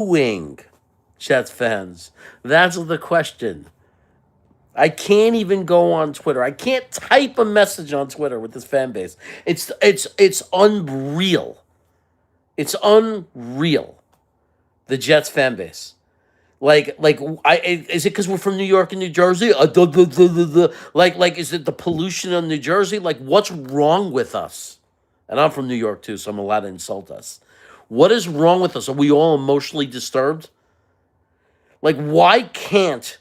doing, Jets fans? That's the question. I can't even go on Twitter. I can't type a message on Twitter with this fan base. It's unreal. It's unreal. The Jets fan base. Is it because we're from New York and New Jersey? Is it the pollution of New Jersey? Like, what's wrong with us? And I'm from New York too, so I'm allowed to insult us. What is wrong with us? Are we all emotionally disturbed? Like, why can't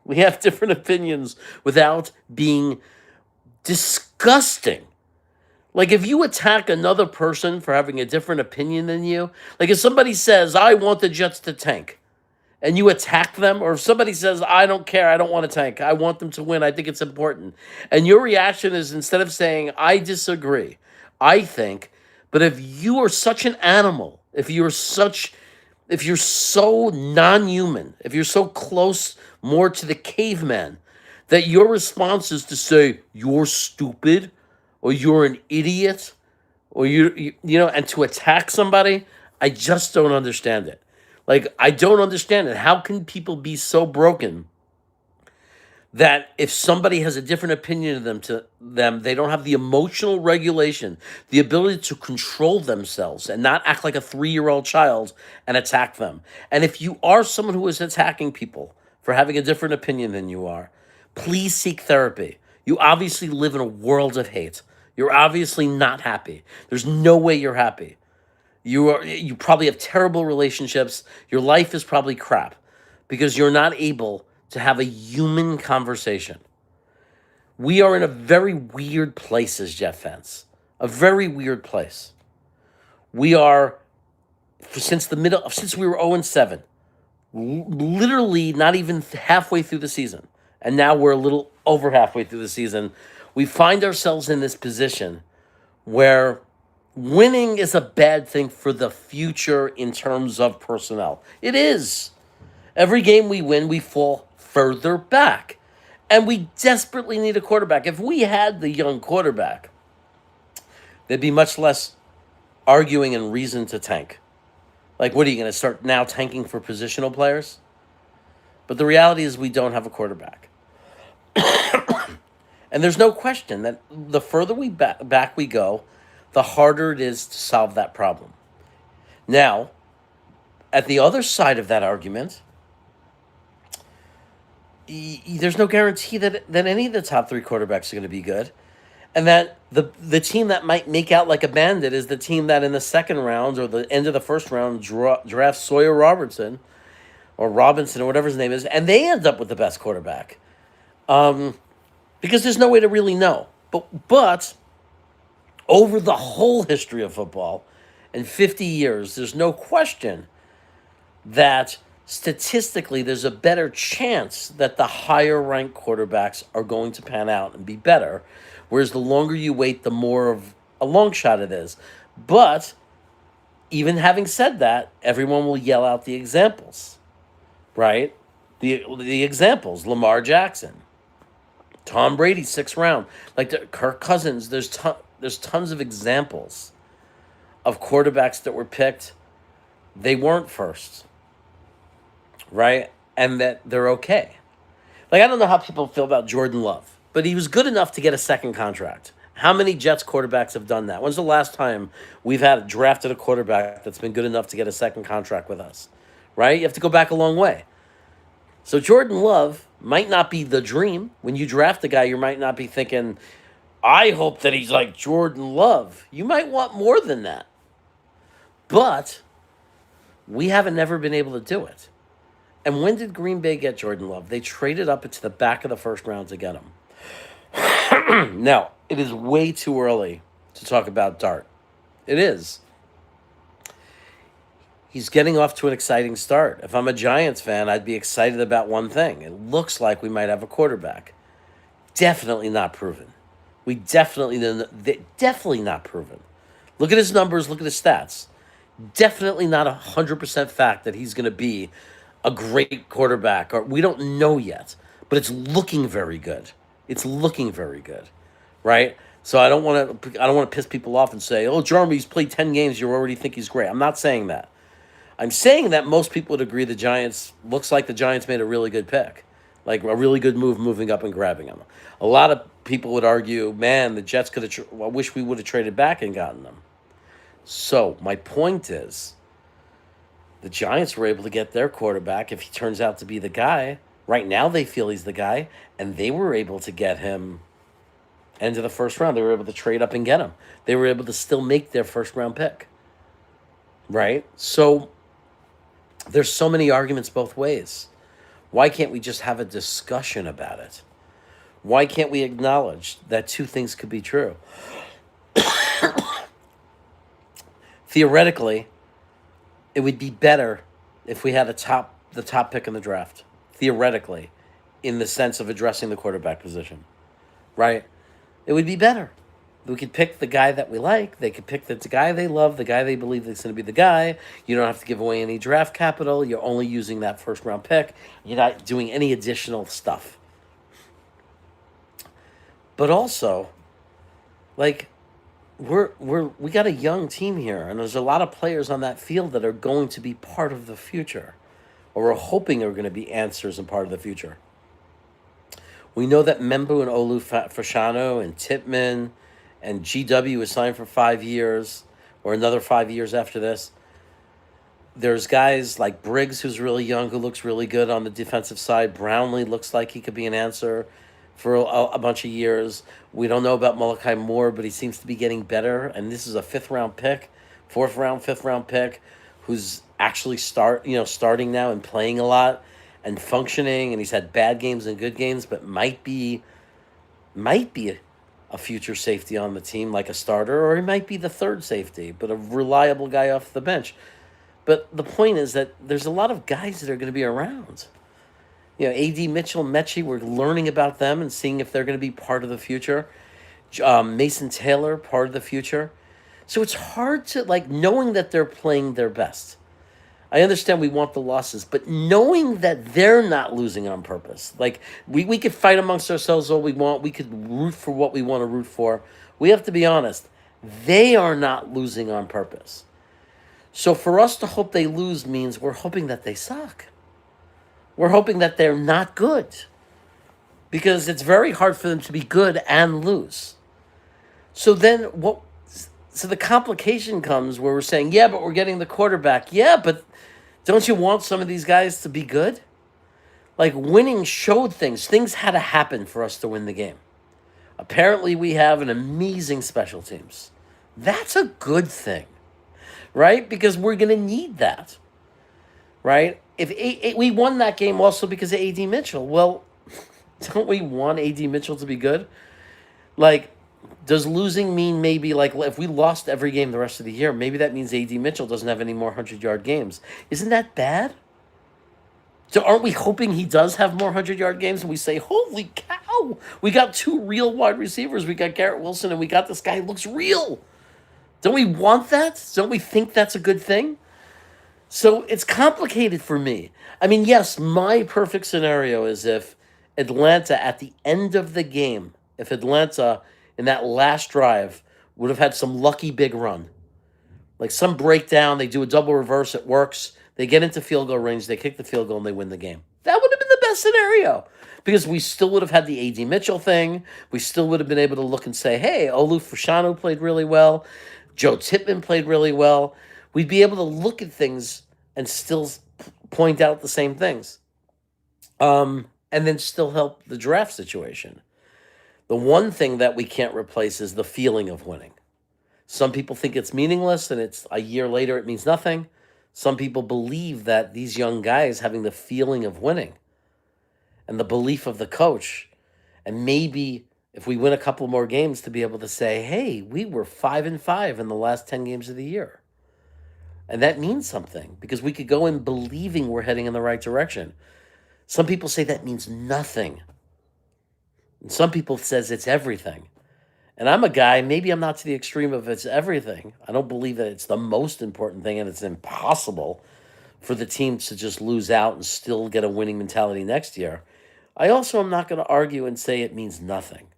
we have different opinions without being disgusting? Like, if you attack another person for having a different opinion than you, like if somebody says, I want the Jets to tank, and you attack them, or if somebody says, I don't care, I don't want to tank, I want them to win, I think it's important, and your reaction is, instead of saying, I disagree, I think, but if you are such an animal, if you're so non-human, if you're so close more to the caveman, that your response is to say, you're stupid, or you're an idiot, or and to attack somebody, I just don't understand it. Like, I don't understand it. How can people be so broken that if somebody has a different opinion of them, they don't have the emotional regulation, the ability to control themselves and not act like a 3-year-old child and attack them? And if you are someone who is attacking people for having a different opinion than you are, please seek therapy. You obviously live in a world of hate. You're obviously not happy. There's no way you're happy. You probably have terrible relationships. Your life is probably crap because you're not able to have a human conversation. We are in a very weird place as Jet fans. A very weird place. We are since we were 0-7, literally not even halfway through the season. And now we're a little over halfway through the season. We find ourselves in this position where winning is a bad thing for the future in terms of personnel. It is. Every game we win, we fall further back. And we desperately need a quarterback. If we had the young quarterback, there'd be much less arguing and reason to tank. Like, what are you going to start now tanking for positional players? But the reality is we don't have a quarterback. And there's no question that the further back we go, the harder it is to solve that problem. Now, at the other side of that argument, there's no guarantee that any of the top 3 quarterbacks are going to be good. And that the team that might make out like a bandit is the team that in the second round or the end of the first round drafts Sawyer Robertson or Robinson or whatever his name is, and they end up with the best quarterback. Because there's no way to really know. But over the whole history of football, in 50 years, there's no question that statistically there's a better chance that the higher ranked quarterbacks are going to pan out and be better, whereas the longer you wait, the more of a long shot it is. But even having said that, everyone will yell out the examples, right? The examples: Lamar Jackson, Tom Brady, 6th round, Kirk Cousins. There's tons of examples of quarterbacks that were picked. They weren't first, right? And that they're okay. Like, I don't know how people feel about Jordan Love, but he was good enough to get a second contract. How many Jets quarterbacks have done that? When's the last time we've drafted a quarterback that's been good enough to get a second contract with us, right? You have to go back a long way. So Jordan Love might not be the dream. When you draft a guy, you might not be thinking, I hope that he's like Jordan Love. You might want more than that. But we haven't never been able to do it. And when did Green Bay get Jordan Love? They traded up into the back of the first round to get him. Now, it is way too early to talk about Dart. It is. He's getting off to an exciting start. If I'm a Giants fan, I'd be excited about one thing. It looks like we might have a quarterback. Definitely not proven. Definitely not proven. Look at his numbers. Look at his stats. Definitely not 100% fact that he's going to be a great quarterback. Or we don't know yet, but it's looking very good. It's looking very good, right? So I don't want to piss people off and say, "Oh, Jeremy's played 10 games. You already think he's great." I'm not saying that. I'm saying that most people would agree the Giants looks like the Giants made a really good pick, like a really good move moving up and grabbing him. A lot of people would argue, man, the Jets could have. I wish we would have traded back and gotten them. So my point is, the Giants were able to get their quarterback if he turns out to be the guy. Right now, they feel he's the guy, and they were able to get him into the first round. They were able to trade up and get him. They were able to still make their first round pick. Right? So there's so many arguments both ways. Why can't we just have a discussion about it? Why can't we acknowledge that two things could be true? Theoretically, it would be better if we had the top pick in the draft. Theoretically, in the sense of addressing the quarterback position. Right? It would be better. We could pick the guy that we like. They could pick the guy they love, the guy they believe is going to be the guy. You don't have to give away any draft capital. You're only using that first round pick. You're not doing any additional stuff. But also, like, we got a young team here, and there's a lot of players on that field that are going to be part of the future, or we're hoping are going to be answers and part of the future. We know that Membu and Olu Fashanu and Titman and GW is signed for 5 years, or another 5 years after this. There's guys like Briggs, who's really young, who looks really good on the defensive side. Brownlee looks like he could be an answer for a bunch of years. We don't know about Malachi Moore, but he seems to be getting better. And this is a fifth round pick, fifth round pick, who's actually starting now and playing a lot and functioning. And he's had bad games and good games, but might be a future safety on the team, like a starter, or he might be the third safety, but a reliable guy off the bench. But the point is that there's a lot of guys that are going to be around. A.D. Mitchell, Mechie, we're learning about them and seeing if they're going to be part of the future. Mason Taylor, part of the future. So it's hard to, knowing that they're playing their best. I understand we want the losses, but knowing that they're not losing on purpose. We could fight amongst ourselves all we want. We could root for what we want to root for. We have to be honest. They are not losing on purpose. So for us to hope they lose means we're hoping that they suck. We're hoping that they're not good. Because it's very hard for them to be good and lose. So then so the complication comes where we're saying, yeah, but we're getting the quarterback. Yeah, but don't you want some of these guys to be good? Winning showed things. Things had to happen for us to win the game. Apparently, we have an amazing special teams. That's a good thing, right? Because we're going to need that, right? If we won that game also because of A.D. Mitchell, well, don't we want A.D. Mitchell to be good? Does losing mean maybe, if we lost every game the rest of the year, maybe that means A.D. Mitchell doesn't have any more 100-yard games? Isn't that bad? So aren't we hoping he does have more 100-yard games? And we say, holy cow, we got two real wide receivers. We got Garrett Wilson, and we got this guy who looks real. Don't we want that? Don't we think that's a good thing? So it's complicated for me. I mean, yes, my perfect scenario is if Atlanta, at the end of the game, if Atlanta, in that last drive, would have had some lucky big run. Some breakdown, they do a double reverse, it works. They get into field goal range, they kick the field goal, and they win the game. That would have been the best scenario. Because we still would have had the A.D. Mitchell thing. We still would have been able to look and say, hey, Olu Fashanu played really well. Joe Tippmann played really well. We'd be able to look at things and still point out the same things. And then still help the draft situation. The one thing that we can't replace is the feeling of winning. Some people think it's meaningless and it's a year later it means nothing. Some people believe that these young guys having the feeling of winning and the belief of the coach, and maybe if we win a couple more games to be able to say, hey, we were 5-5 in the last 10 games of the year. And that means something because we could go in believing we're heading in the right direction. Some people say that means nothing. And some people says it's everything. And I'm a guy, maybe I'm not to the extreme of it's everything. I don't believe that it's the most important thing and it's impossible for the team to just lose out and still get a winning mentality next year. I also am not going to argue and say it means nothing.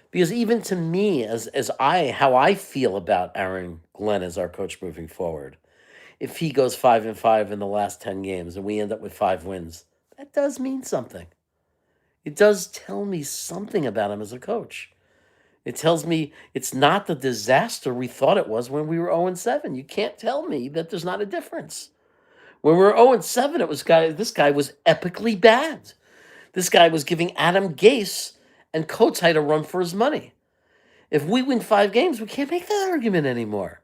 Because even to me, how I feel about Aaron Glenn as our coach moving forward, if he goes 5-5 in the last 10 games and we end up with 5 wins, that does mean something. It does tell me something about him as a coach. It tells me it's not the disaster we thought it was when we were 0-7. You can't tell me that there's not a difference. When we were 0-7, this guy was epically bad. This guy was giving Adam Gase and Kotite a run for his money. If we win 5 games, we can't make that argument anymore.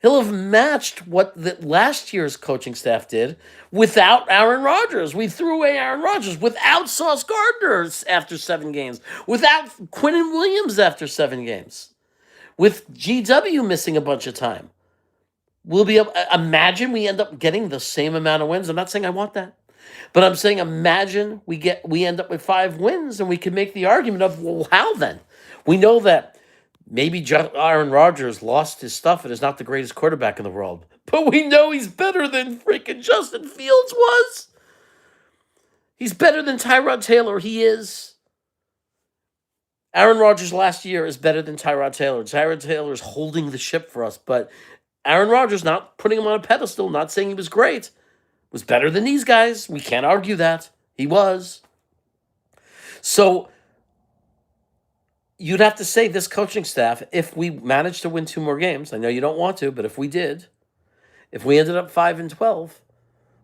He'll have matched what the last year's coaching staff did without Aaron Rodgers. We threw away Aaron Rodgers without Sauce Gardner after 7 games, without Quinnen Williams after 7 games, with GW missing a bunch of time. We'll be able, imagine we end up getting the same amount of wins. I'm not saying I want that, but I'm saying imagine we end up with 5 wins and we can make the argument of, well, how then? We know that maybe Aaron Rodgers lost his stuff and is not the greatest quarterback in the world, but we know he's better than freaking Justin Fields was. He's better than Tyrod Taylor. He is. Aaron Rodgers last year is better than Tyrod Taylor. Tyrod Taylor is holding the ship for us, but Aaron Rodgers, not putting him on a pedestal, not saying he was great, was better than these guys. We can't argue that. He was. So you'd have to say this coaching staff, if we managed to win 2 more games, I know you don't want to, but if we did, if we ended up 5-12,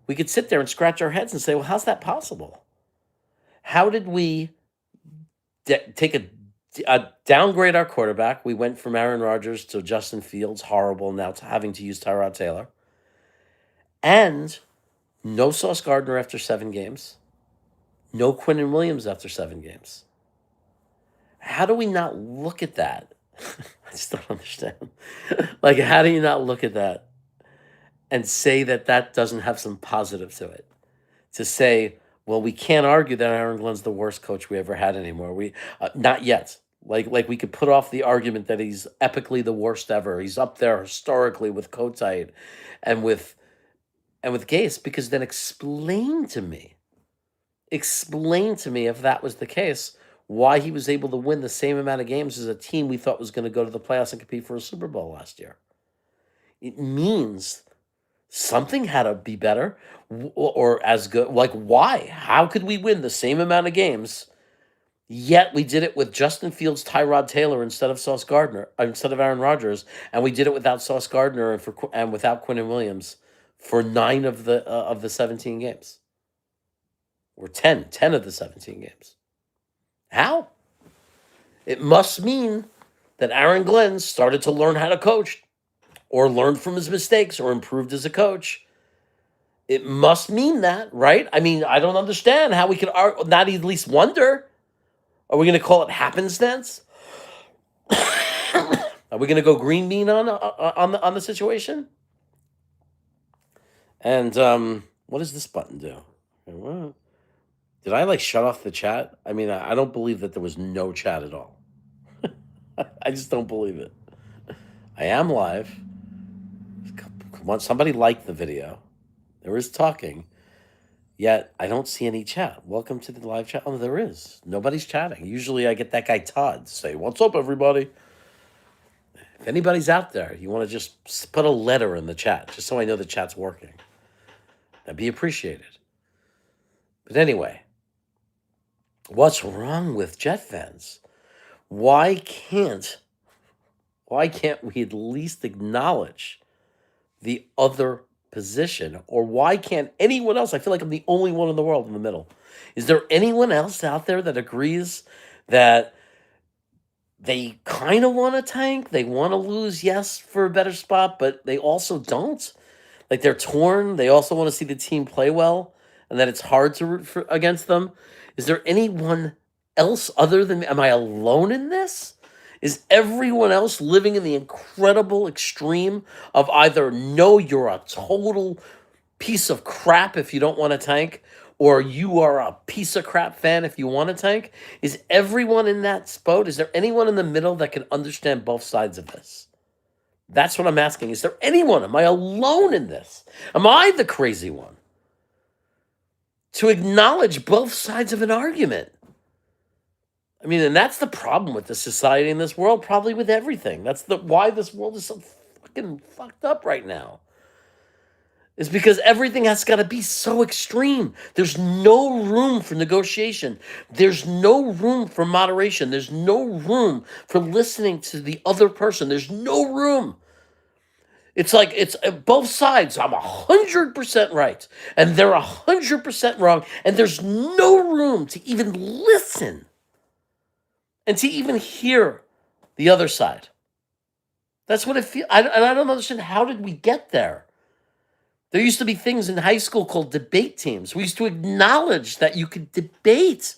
we could sit there and scratch our heads and say, well, how's that possible? How did we take downgrade our quarterback? We went from Aaron Rodgers to Justin Fields, horrible, now to having to use Tyrod Taylor. And no Sauce Gardner after 7 games. No Quinnen Williams after 7 games. How do we not look at that? I just don't understand. Like, how do you not look at that and say that that doesn't have some positive to it? To say, well, we can't argue that Aaron Glenn's the worst coach we ever had anymore. We not yet. Like we could put off the argument that he's epically the worst ever. He's up there historically with Kotite and with Gase, because then explain to me if that was the case, why he was able to win the same amount of games as a team we thought was going to go to the playoffs and compete for a Super Bowl last year. It means something had to be better or as good. Like, why? How could we win the same amount of games, yet we did it with Justin Fields, Tyrod Taylor instead of Sauce Gardner, instead of Aaron Rodgers, and we did it without Sauce Gardner and without Quinnen Williams for 9 of the 17 games, or 10 of the 17 games. How? It must mean that Aaron Glenn started to learn how to coach, or learned from his mistakes, or improved as a coach. It must mean that, right? I mean, I don't understand how we can not at least wonder. Are we going to call it happenstance? Are we going to go green bean on the situation? And what does this button do? What? Did I shut off the chat? I mean, I don't believe that there was no chat at all. I just don't believe it. I am live. Come on, somebody like the video. There is talking. Yet I don't see any chat. Welcome to the live chat. Oh, there is. Nobody's chatting. Usually I get that guy Todd to say, "What's up, everybody?" If anybody's out there, you want to just put a letter in the chat, just so I know the chat's working. That'd be appreciated. But anyway, what's wrong with Jet fans? Why can't we at least acknowledge the other position? Or why can't anyone else? I feel like I'm the only one in the world in the middle. Is there anyone else out there that agrees that they kind of want to tank? They want to lose, yes, for a better spot, but they also don't. Like, they're torn. They also want to see the team play well, and that it's hard to root against them. Is there anyone else other than me? Am I alone in this? Is everyone else living in the incredible extreme of either, no, you're a total piece of crap if you don't want to tank, or you are a piece of crap fan if you want to tank? Is everyone in that boat? Is there anyone in the middle that can understand both sides of this? That's what I'm asking. Is there anyone? Am I alone in this? Am I the crazy one? To acknowledge both sides of an argument. I mean, and that's the problem with the society in this world, probably with everything. That's why this world is so fucking fucked up right now. Is because everything has got to be so extreme. There's no room for negotiation. There's no room for moderation. There's no room for listening to the other person. There's no room. It's like it's both sides. I'm 100% right, and they're 100% wrong, and there's no room to even listen and to even hear the other side. That's what it feels. And I don't understand, how did we get there? There used to be things in high school called debate teams. We used to acknowledge that you could debate,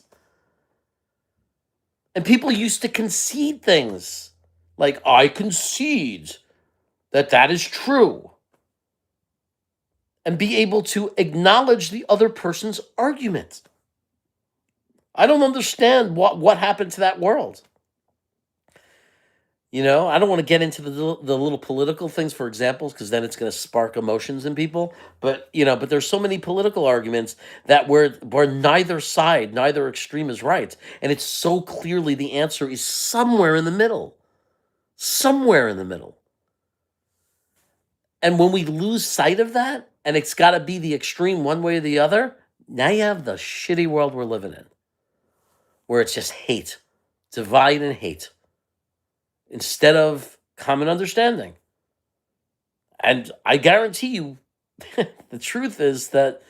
and people used to concede things like, I concede that that is true, and be able to acknowledge the other person's argument. I don't understand what happened to that world. I don't want to get into the little political things for examples, because then it's going to spark emotions in people. But there's so many political arguments that where neither side, neither extreme is right, and it's so clearly the answer is somewhere in the middle, somewhere in the middle. And when we lose sight of that, and it's got to be the extreme one way or the other, now you have the shitty world we're living in, where it's just hate, divide and hate, instead of common understanding. And I guarantee you, the truth is that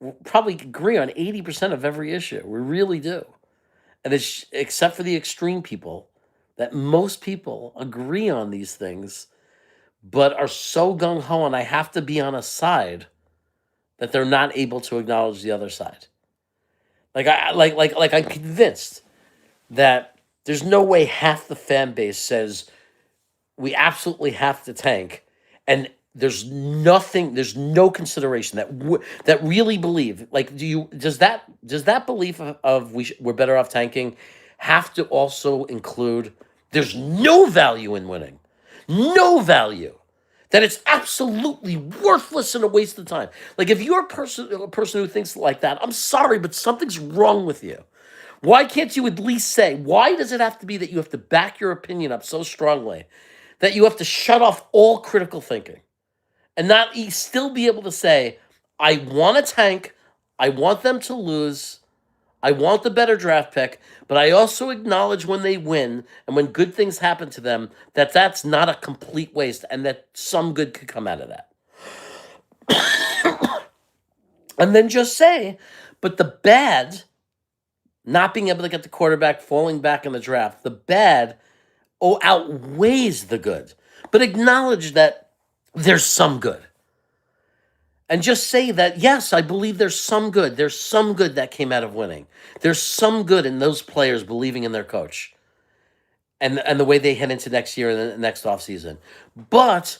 we probably agree on 80% of every issue. We really do. And it's except for the extreme people, that most people agree on these things, but are so gung ho, and I have to be on a side, that they're not able to acknowledge the other side. I'm convinced that there's no way half the fan base says we absolutely have to tank, and there's no consideration that really believe. Like, does that belief of we're better off tanking have to also include there's no value in winning, no value, that it's absolutely worthless and a waste of time? Like, if you're a person who thinks like that, I'm sorry, but something's wrong with you. Why can't you at least say, why does it have to be that you have to back your opinion up so strongly that you have to shut off all critical thinking, and not still be able to say, I want to tank, I want them to lose, I want the better draft pick, but I also acknowledge when they win and when good things happen to them, that that's not a complete waste, and that some good could come out of that. And then just say, but the bad, not being able to get the quarterback, falling back in the draft, the bad outweighs the good. But acknowledge that there's some good. And just say that, yes, I believe there's some good. There's some good that came out of winning. There's some good in those players believing in their coach, and the way they head into next year and the next offseason. But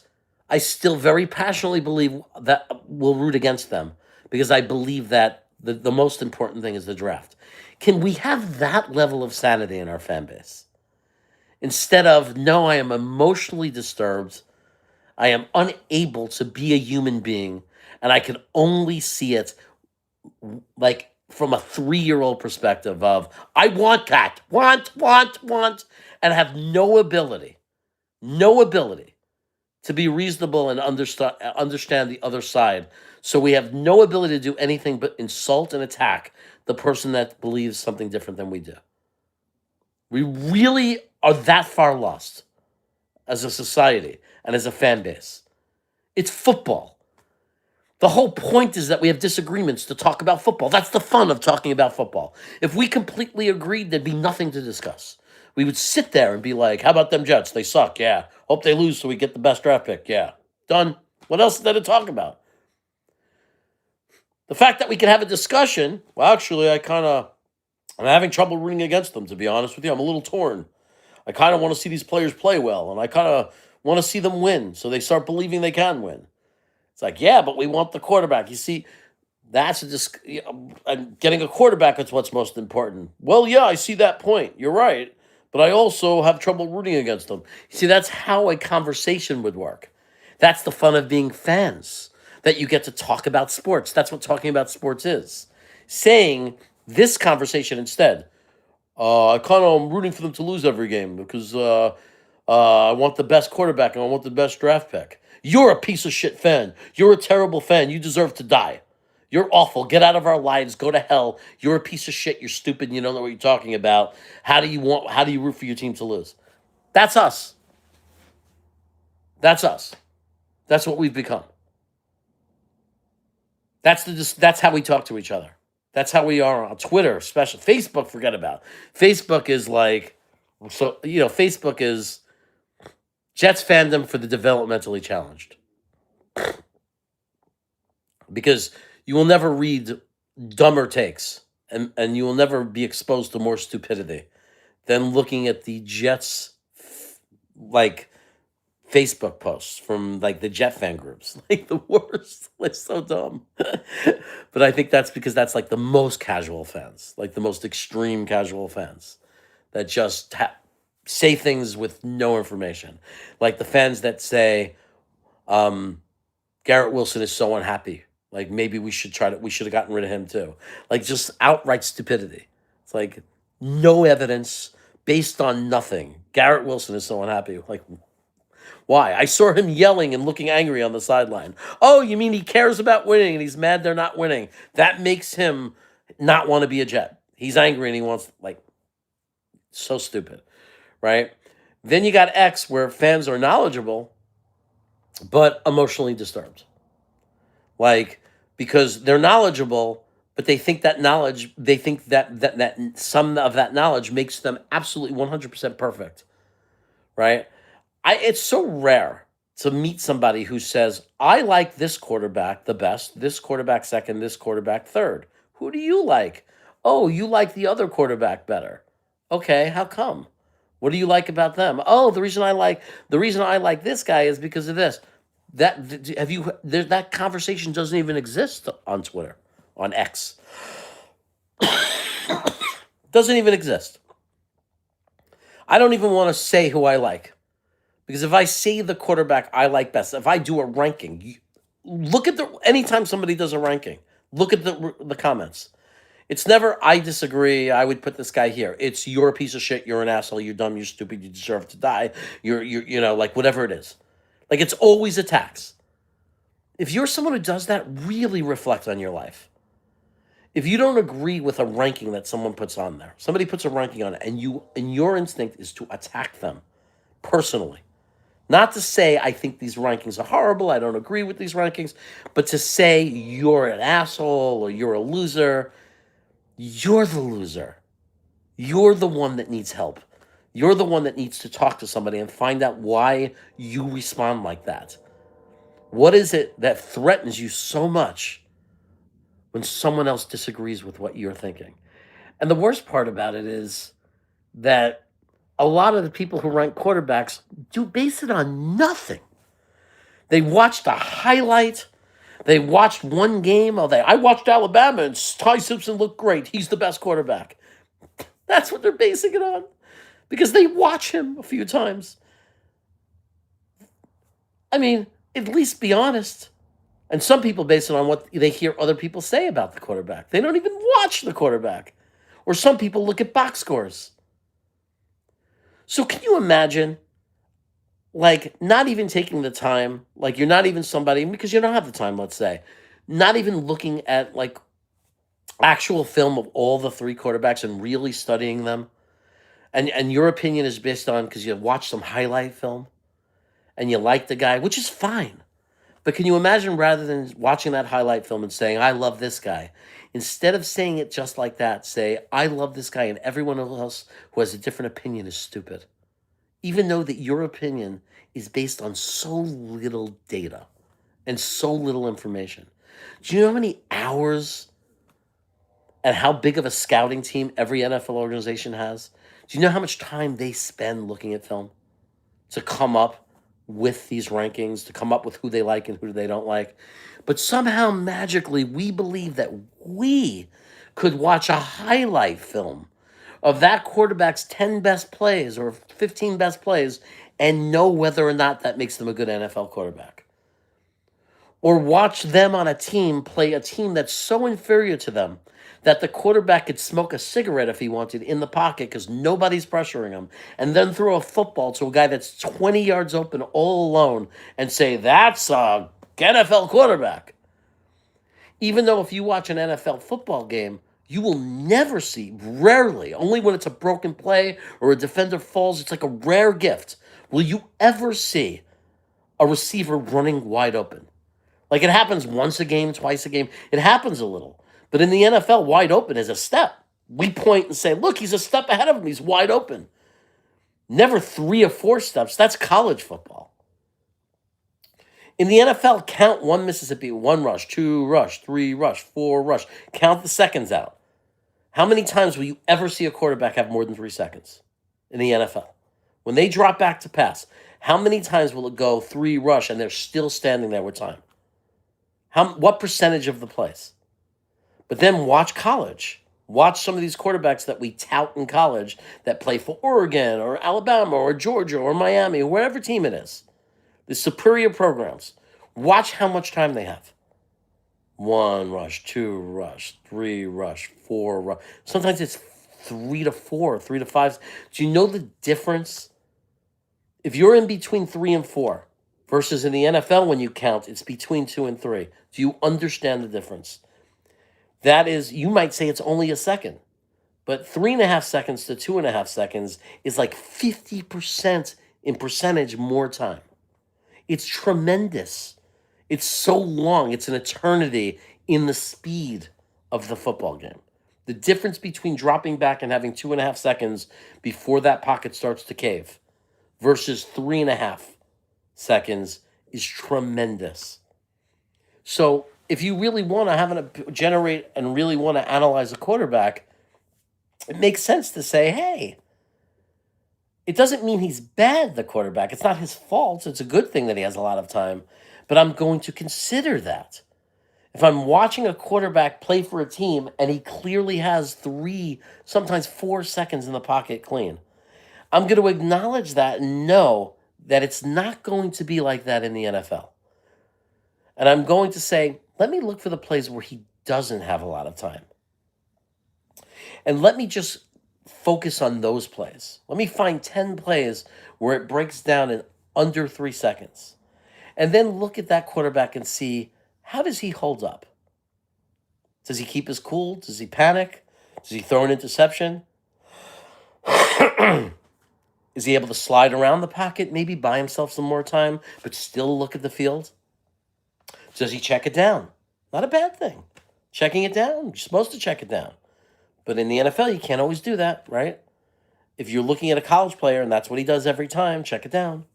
I still very passionately believe that we'll root against them, because I believe that the most important thing is the draft. Can we have that level of sanity in our fan base? Instead of, no, I am emotionally disturbed, I am unable to be a human being, and I can only see it like from a 3-year-old perspective of, I want that, want, and have no ability to be reasonable and understand the other side. So we have no ability to do anything but insult and attack the person that believes something different than we do. We really are that far lost as a society and as a fan base. It's football. The whole point is that we have disagreements to talk about football. That's the fun of talking about football. If we completely agreed, there'd be nothing to discuss. We would sit there and be like, how about them Jets? They suck, yeah. Hope they lose so we get the best draft pick, yeah. Done. What else is there to talk about? The fact that we can have a discussion, well, actually, I'm having trouble rooting against them, to be honest with you. I'm a little torn. I kind of want to see these players play well, and I kind of want to see them win, so they start believing they can win. It's like, yeah, but we want the quarterback. You see, that's and getting a quarterback is what's most important. Well, yeah, I see that point. You're right. But I also have trouble rooting against them. You see, that's how a conversation would work. That's the fun of being fans, that you get to talk about sports. That's what talking about sports is. Saying this conversation instead. I kind of am rooting for them to lose every game, because I want the best quarterback and I want the best draft pick. You're a piece of shit fan. You're a terrible fan. You deserve to die. You're awful. Get out of our lives. Go to hell. You're a piece of shit. You're stupid. You don't know what you're talking about. How do you root for your team to lose? That's us. That's us. That's what we've become. That's how we talk to each other. That's how we are on Twitter, especially Facebook. Forget about Facebook. Is like, so Facebook is Jets fandom for the developmentally challenged, because you will never read dumber takes, and you will never be exposed to more stupidity than looking at the Jets like Facebook posts from like the Jet fan groups, like the worst. Like so dumb. But I think that's because that's like the most casual fans, like the most extreme casual fans that just say things with no information. Like the fans that say, Garrett Wilson is so unhappy. Like maybe we should have gotten rid of him too. Like just outright stupidity. It's like no evidence based on nothing. Garrett Wilson is so unhappy. Like, why? I saw him yelling and looking angry on the sideline. Oh, you mean he cares about winning and he's mad they're not winning? That makes him not want to be a Jet. He's angry and he wants, like, so stupid, right? Then you got X, where fans are knowledgeable but emotionally disturbed. Like, because they're knowledgeable, but they think that some of that knowledge makes them absolutely 100% perfect, right? It's so rare to meet somebody who says, I like this quarterback the best, this quarterback second, this quarterback third. Who do you like? Oh, you like the other quarterback better. Okay, how come? What do you like about them? Oh, the reason I like this guy is because of this. That conversation doesn't even exist on Twitter, on X. Doesn't even exist. I don't even want to say who I like. Because if I say the quarterback I like best, if I do a ranking, look at anytime somebody does a ranking, look at the comments. It's never, I disagree, I would put this guy here. It's, you're a piece of shit, you're an asshole, you're dumb, you're stupid, you deserve to die, you're like whatever it is. Like, it's always attacks. If you're someone who does that, really reflect on your life. If you don't agree with a ranking that someone puts on there, somebody puts a ranking on it, and your instinct is to attack them personally. Not to say, I think these rankings are horrible, I don't agree with these rankings, but to say you're an asshole or you're a loser. You're the loser. You're the one that needs help. You're the one that needs to talk to somebody and find out why you respond like that. What is it that threatens you so much when someone else disagrees with what you're thinking? And the worst part about it is that a lot of the people who rank quarterbacks do base it on nothing. They watched a highlight. They watched one game. I watched Alabama and Ty Simpson looked great. He's the best quarterback. That's what they're basing it on. Because they watch him a few times. I mean, at least be honest. And some people base it on what they hear other people say about the quarterback. They don't even watch the quarterback. Or some people look at box scores. So can you imagine, like, not even taking the time, like, you're not even somebody, because you don't have the time, let's say, not even looking at, like, actual film of all the three quarterbacks and really studying them, and your opinion is based on, because you watched some highlight film, and you like the guy, which is fine. But can you imagine, rather than watching that highlight film and saying, I love this guy, instead of saying it just like that, say, I love this guy, and everyone else who has a different opinion is stupid. Even though that your opinion is based on so little data and so little information. Do you know how many hours and how big of a scouting team every NFL organization has? Do you know how much time they spend looking at film to come up with these rankings, to come up with who they like and who they don't like? But somehow, magically, we believe that we could watch a highlight film of that quarterback's 10 best plays or 15 best plays and know whether or not that makes them a good NFL quarterback. Or watch them on a team play a team that's so inferior to them that the quarterback could smoke a cigarette if he wanted in the pocket because nobody's pressuring him, and then throw a football to a guy that's 20 yards open all alone and say, that's a NFL quarterback. Even though if you watch an NFL football game, you will never see, rarely, only when it's a broken play or a defender falls, it's like a rare gift, will you ever see a receiver running wide open. Like it happens once a game, twice a game. It happens a little. But in the NFL, wide open is a step. We point and say, look, he's a step ahead of him. He's wide open. Never 3 or 4 steps. That's college football. In the NFL, count 1 Mississippi, 1 rush, 2 rush, 3 rush, 4 rush. Count the seconds out. How many times will you ever see a quarterback have more than 3 seconds in the NFL? When they drop back to pass, how many times will it go 3 rush and they're still standing there with time? What percentage of the plays? But then watch college. Watch some of these quarterbacks that we tout in college that play for Oregon or Alabama or Georgia or Miami or whatever team it is. The superior programs. Watch how much time they have. 1 rush, 2 rush, 3 rush, 4 rush. Sometimes it's 3 to 4, 3 to 5. Do you know the difference? If you're in between 3 and 4 versus in the NFL when you count, it's between 2 and 3. Do you understand the difference? That is, you might say it's only a second, but 3.5 seconds to 2.5 seconds is like 50% in percentage more time. It's tremendous. It's so long. It's an eternity in the speed of the football game. The difference between dropping back and having 2.5 seconds before that pocket starts to cave versus 3.5 seconds is tremendous. So if you really want to generate and really want to analyze a quarterback, it makes sense to say, hey, it doesn't mean he's bad, the quarterback. It's not his fault. It's a good thing that he has a lot of time, but I'm going to consider that. If I'm watching a quarterback play for a team and he clearly has 3, sometimes 4 seconds in the pocket clean, I'm going to acknowledge that and know that it's not going to be like that in the NFL. And I'm going to say, let me look for the plays where he doesn't have a lot of time. And let me just focus on those plays. Let me find 10 plays where it breaks down in under 3 seconds. And then look at that quarterback and see, how does he hold up? Does he keep his cool? Does he panic? Does he throw an interception? Is he able to slide around the pocket, maybe buy himself some more time, but still look at the field? Does he check it down? Not a bad thing. Checking it down, you're supposed to check it down. But in the NFL, you can't always do that, right? If you're looking at a college player and that's what he does every time, check it down.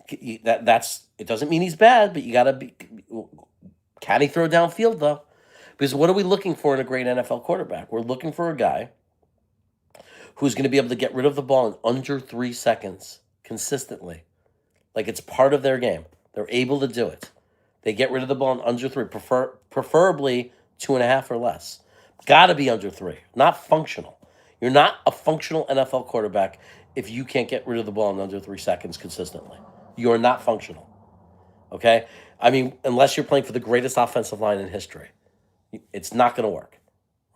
It doesn't mean he's bad, but you got to be, can he throw downfield though? Because what are we looking for in a great NFL quarterback? We're looking for a guy who's going to be able to get rid of the ball in under 3 seconds consistently. Like it's part of their game. They're able to do it. They get rid of the ball in under 3, preferably 2.5 or less. Got to be under 3, not functional. You're not a functional NFL quarterback if you can't get rid of the ball in under 3 seconds consistently. You're not functional, okay? I mean, unless you're playing for the greatest offensive line in history. It's not going to work,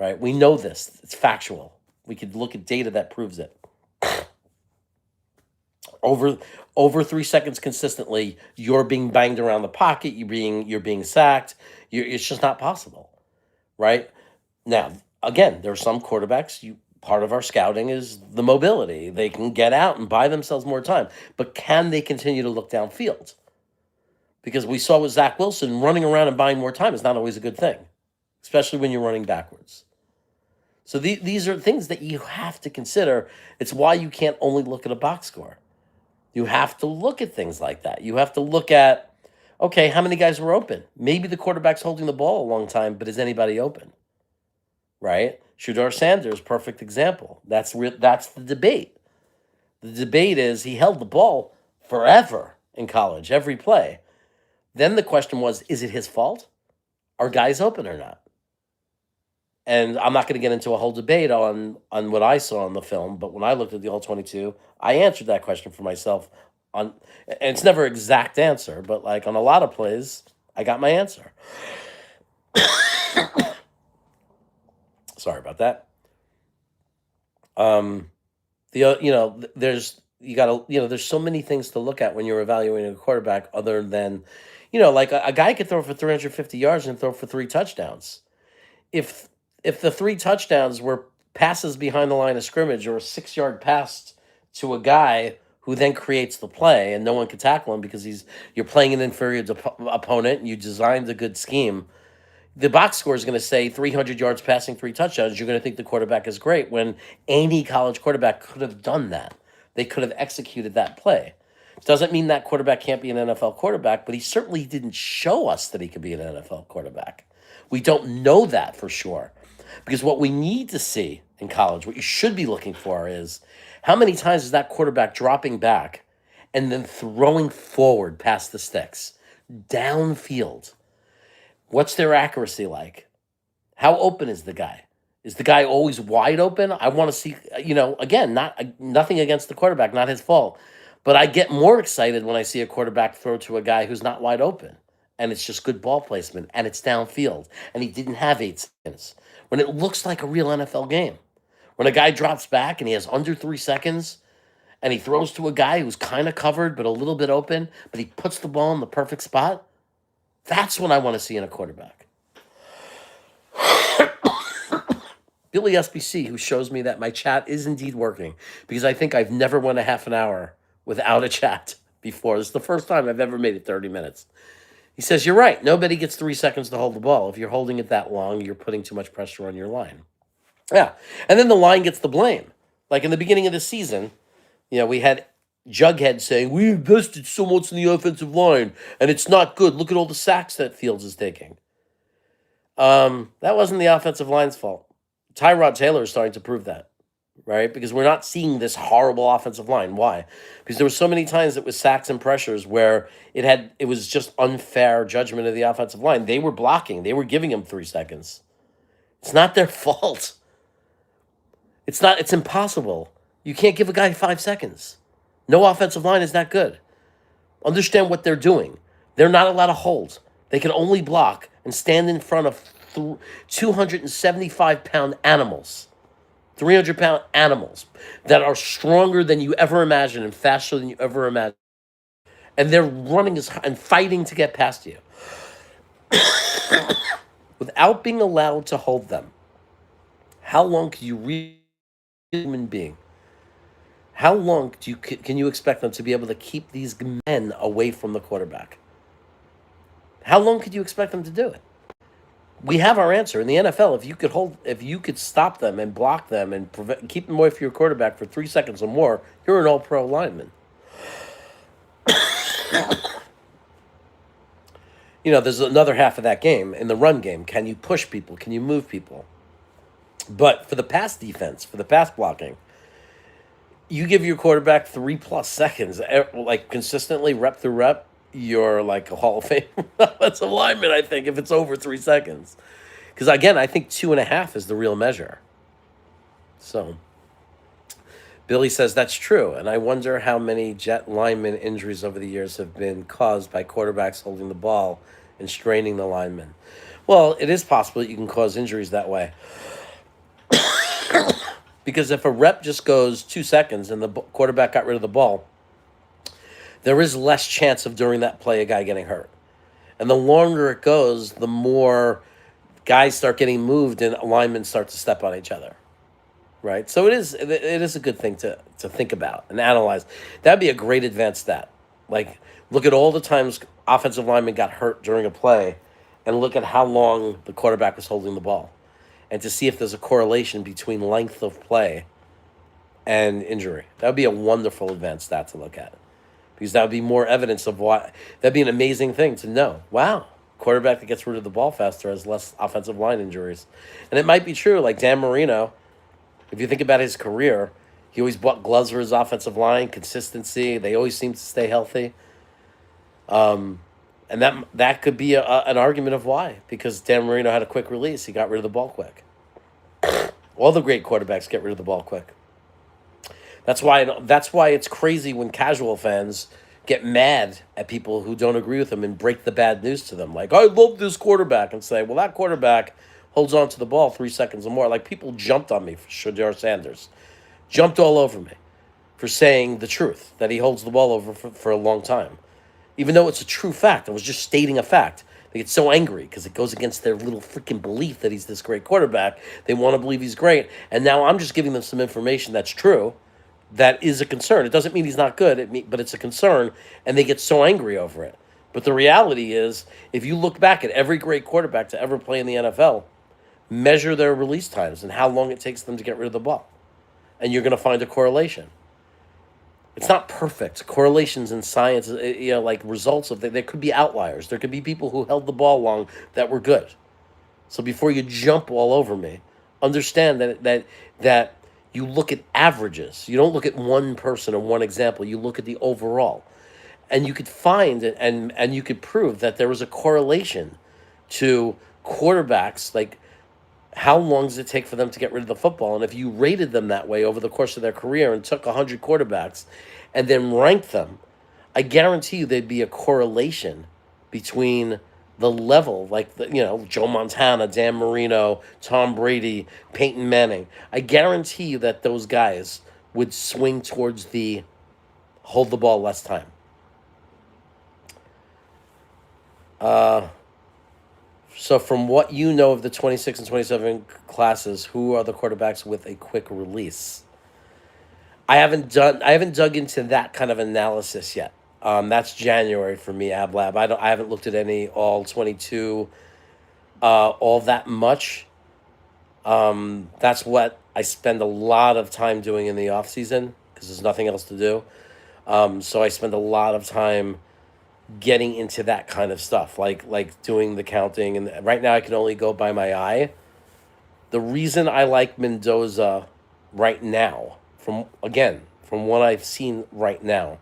right? We know this. It's factual. We could look at data that proves it. Over 3 seconds consistently, you're being banged around the pocket, you're being sacked. It's just not possible, right? Now, again, there are some quarterbacks, part of our scouting is the mobility. They can get out and buy themselves more time. But can they continue to look downfield? Because we saw with Zach Wilson, running around and buying more time is not always a good thing, especially when you're running backwards. So these are things that you have to consider. It's why you can't only look at a box score. You have to look at things like that. You have to look at, okay, how many guys were open? Maybe the quarterback's holding the ball a long time, but is anybody open? Right? Shedeur Sanders, perfect example. That's the debate. The debate is he held the ball forever in college, every play. Then the question was, is it his fault? Are guys open or not? And I'm not going to get into a whole debate on what I saw in the film, but when I looked at the All-22, I answered that question for myself. And it's never an exact answer, but like on a lot of plays, I got my answer. Sorry about that. Um, there's you gotta there's so many things to look at when you're evaluating a quarterback, other than like a guy could throw for 350 yards and throw for three touchdowns. If the three touchdowns were passes behind the line of scrimmage, or a 6 yard pass to a guy who then creates the play and no one can tackle him because you're playing an inferior opponent and you designed a good scheme, the box score is going to say 300 yards passing, three touchdowns. You're going to think the quarterback is great, when any college quarterback could have done that. They could have executed that play. Doesn't mean that quarterback can't be an NFL quarterback, but he certainly didn't show us that he could be an NFL quarterback. We don't know that for sure. Because what we need to see in college, what you should be looking for, is how many times is that quarterback dropping back and then throwing forward past the sticks, downfield. What's their accuracy like? How open is the guy? Is the guy always wide open? I want to see, again, nothing against the quarterback, not his fault. But I get more excited when I see a quarterback throw to a guy who's not wide open. And it's just good ball placement, and it's downfield. And he didn't have 8 seconds. When it looks like a real NFL game. When a guy drops back and he has under 3 seconds, and he throws to a guy who's kind of covered but a little bit open, but he puts the ball in the perfect spot, that's what I want to see in a quarterback. Billy SBC, who shows me that my chat is indeed working, because I think I've never went a half an hour without a chat before. This is the first time I've ever made it 30 minutes. He says, you're right. Nobody gets 3 seconds to hold the ball. If you're holding it that long, you're putting too much pressure on your line. Yeah. And then the line gets the blame. Like in the beginning of the season, we had Jughead saying, we invested so much in the offensive line, and it's not good. Look at all the sacks that Fields is taking. That wasn't the offensive line's fault. Tyrod Taylor is starting to prove that, right? Because we're not seeing this horrible offensive line. Why? Because there were so many times it was sacks and pressures where it was just unfair judgment of the offensive line. They were blocking. They were giving him 3 seconds. It's not their fault. It's impossible. You can't give a guy 5 seconds. No offensive line is that good. Understand what they're doing. They're not allowed to hold. They can only block and stand in front of 275-pound animals, 300-pound animals that are stronger than you ever imagined and faster than you ever imagined. And they're running and fighting to get past you without being allowed to hold them. How long can you really be a human being? How long can you expect them to be able to keep these men away from the quarterback? How long could you expect them to do it? We have our answer in the NFL. If you could stop them and block them and keep them away from your quarterback for 3 seconds or more, you're an all-pro lineman. There's another half of that game in the run game. Can you push people? Can you move people? But for the pass defense, for the pass blocking, you give your quarterback 3+ seconds, like consistently, rep through rep, you're like a Hall of Fame offensive lineman, I think, if it's over 3 seconds. Because, again, I think 2.5 is the real measure. So, Billy says that's true. And I wonder how many Jet lineman injuries over the years have been caused by quarterbacks holding the ball and straining the linemen. Well, it is possible that you can cause injuries that way. Because if a rep just goes 2 seconds and the quarterback got rid of the ball, there is less chance of, during that play, a guy getting hurt. And the longer it goes, the more guys start getting moved and linemen start to step on each other, right? So it is a good thing to think about and analyze. That'd be a great advanced stat. Like, look at all the times offensive linemen got hurt during a play and look at how long the quarterback was holding the ball, and to see if there's a correlation between length of play and injury. That would be a wonderful advanced stat to look at. Because that would be more evidence of why. That'd be an amazing thing to know. Wow, quarterback that gets rid of the ball faster has less offensive line injuries. And it might be true, like Dan Marino, if you think about his career, he always bought gloves for his offensive line, consistency. They always seem to stay healthy. And that could be an argument of why. Because Dan Marino had a quick release. He got rid of the ball quick. All the great quarterbacks get rid of the ball quick. That's why it's crazy when casual fans get mad at people who don't agree with him and break the bad news to them. Like, I love this quarterback, and say, well, that quarterback holds on to the ball 3 seconds or more. Like, people jumped on me for Shador Sanders, jumped all over me for saying the truth, that he holds the ball over for a long time. Even though it's a true fact, I was just stating a fact. They get so angry because it goes against their little freaking belief that he's this great quarterback. They want to believe he's great. And now I'm just giving them some information that's true, that is a concern. It doesn't mean he's not good, but it's a concern, and they get so angry over it. But the reality is, if you look back at every great quarterback to ever play in the NFL, measure their release times and how long it takes them to get rid of the ball, and you're going to find a correlation. It's not perfect. Correlations in science, like results of there could be outliers. There could be people who held the ball long that were good. So before you jump all over me, understand that you look at averages. You don't look at one person or one example. You look at the overall, and you could find and you could prove that there was a correlation to quarterbacks, like how long does it take for them to get rid of the football? And if you rated them that way over the course of their career and took 100 quarterbacks and then ranked them, I guarantee you there'd be a correlation between the level, like Joe Montana, Dan Marino, Tom Brady, Peyton Manning. I guarantee you that those guys would swing towards the hold the ball less time. So from what you know of the 26 and 27 classes, who are the quarterbacks with a quick release? I haven't dug into that kind of analysis yet. That's January for me, AbLab. I haven't looked at any all 22 all that much. That's what I spend a lot of time doing in the off season because there's nothing else to do. So I spend a lot of time getting into that kind of stuff, like doing the counting. And right now I can only go by my eye. The reason I like Mendoza right now, from what I've seen right now,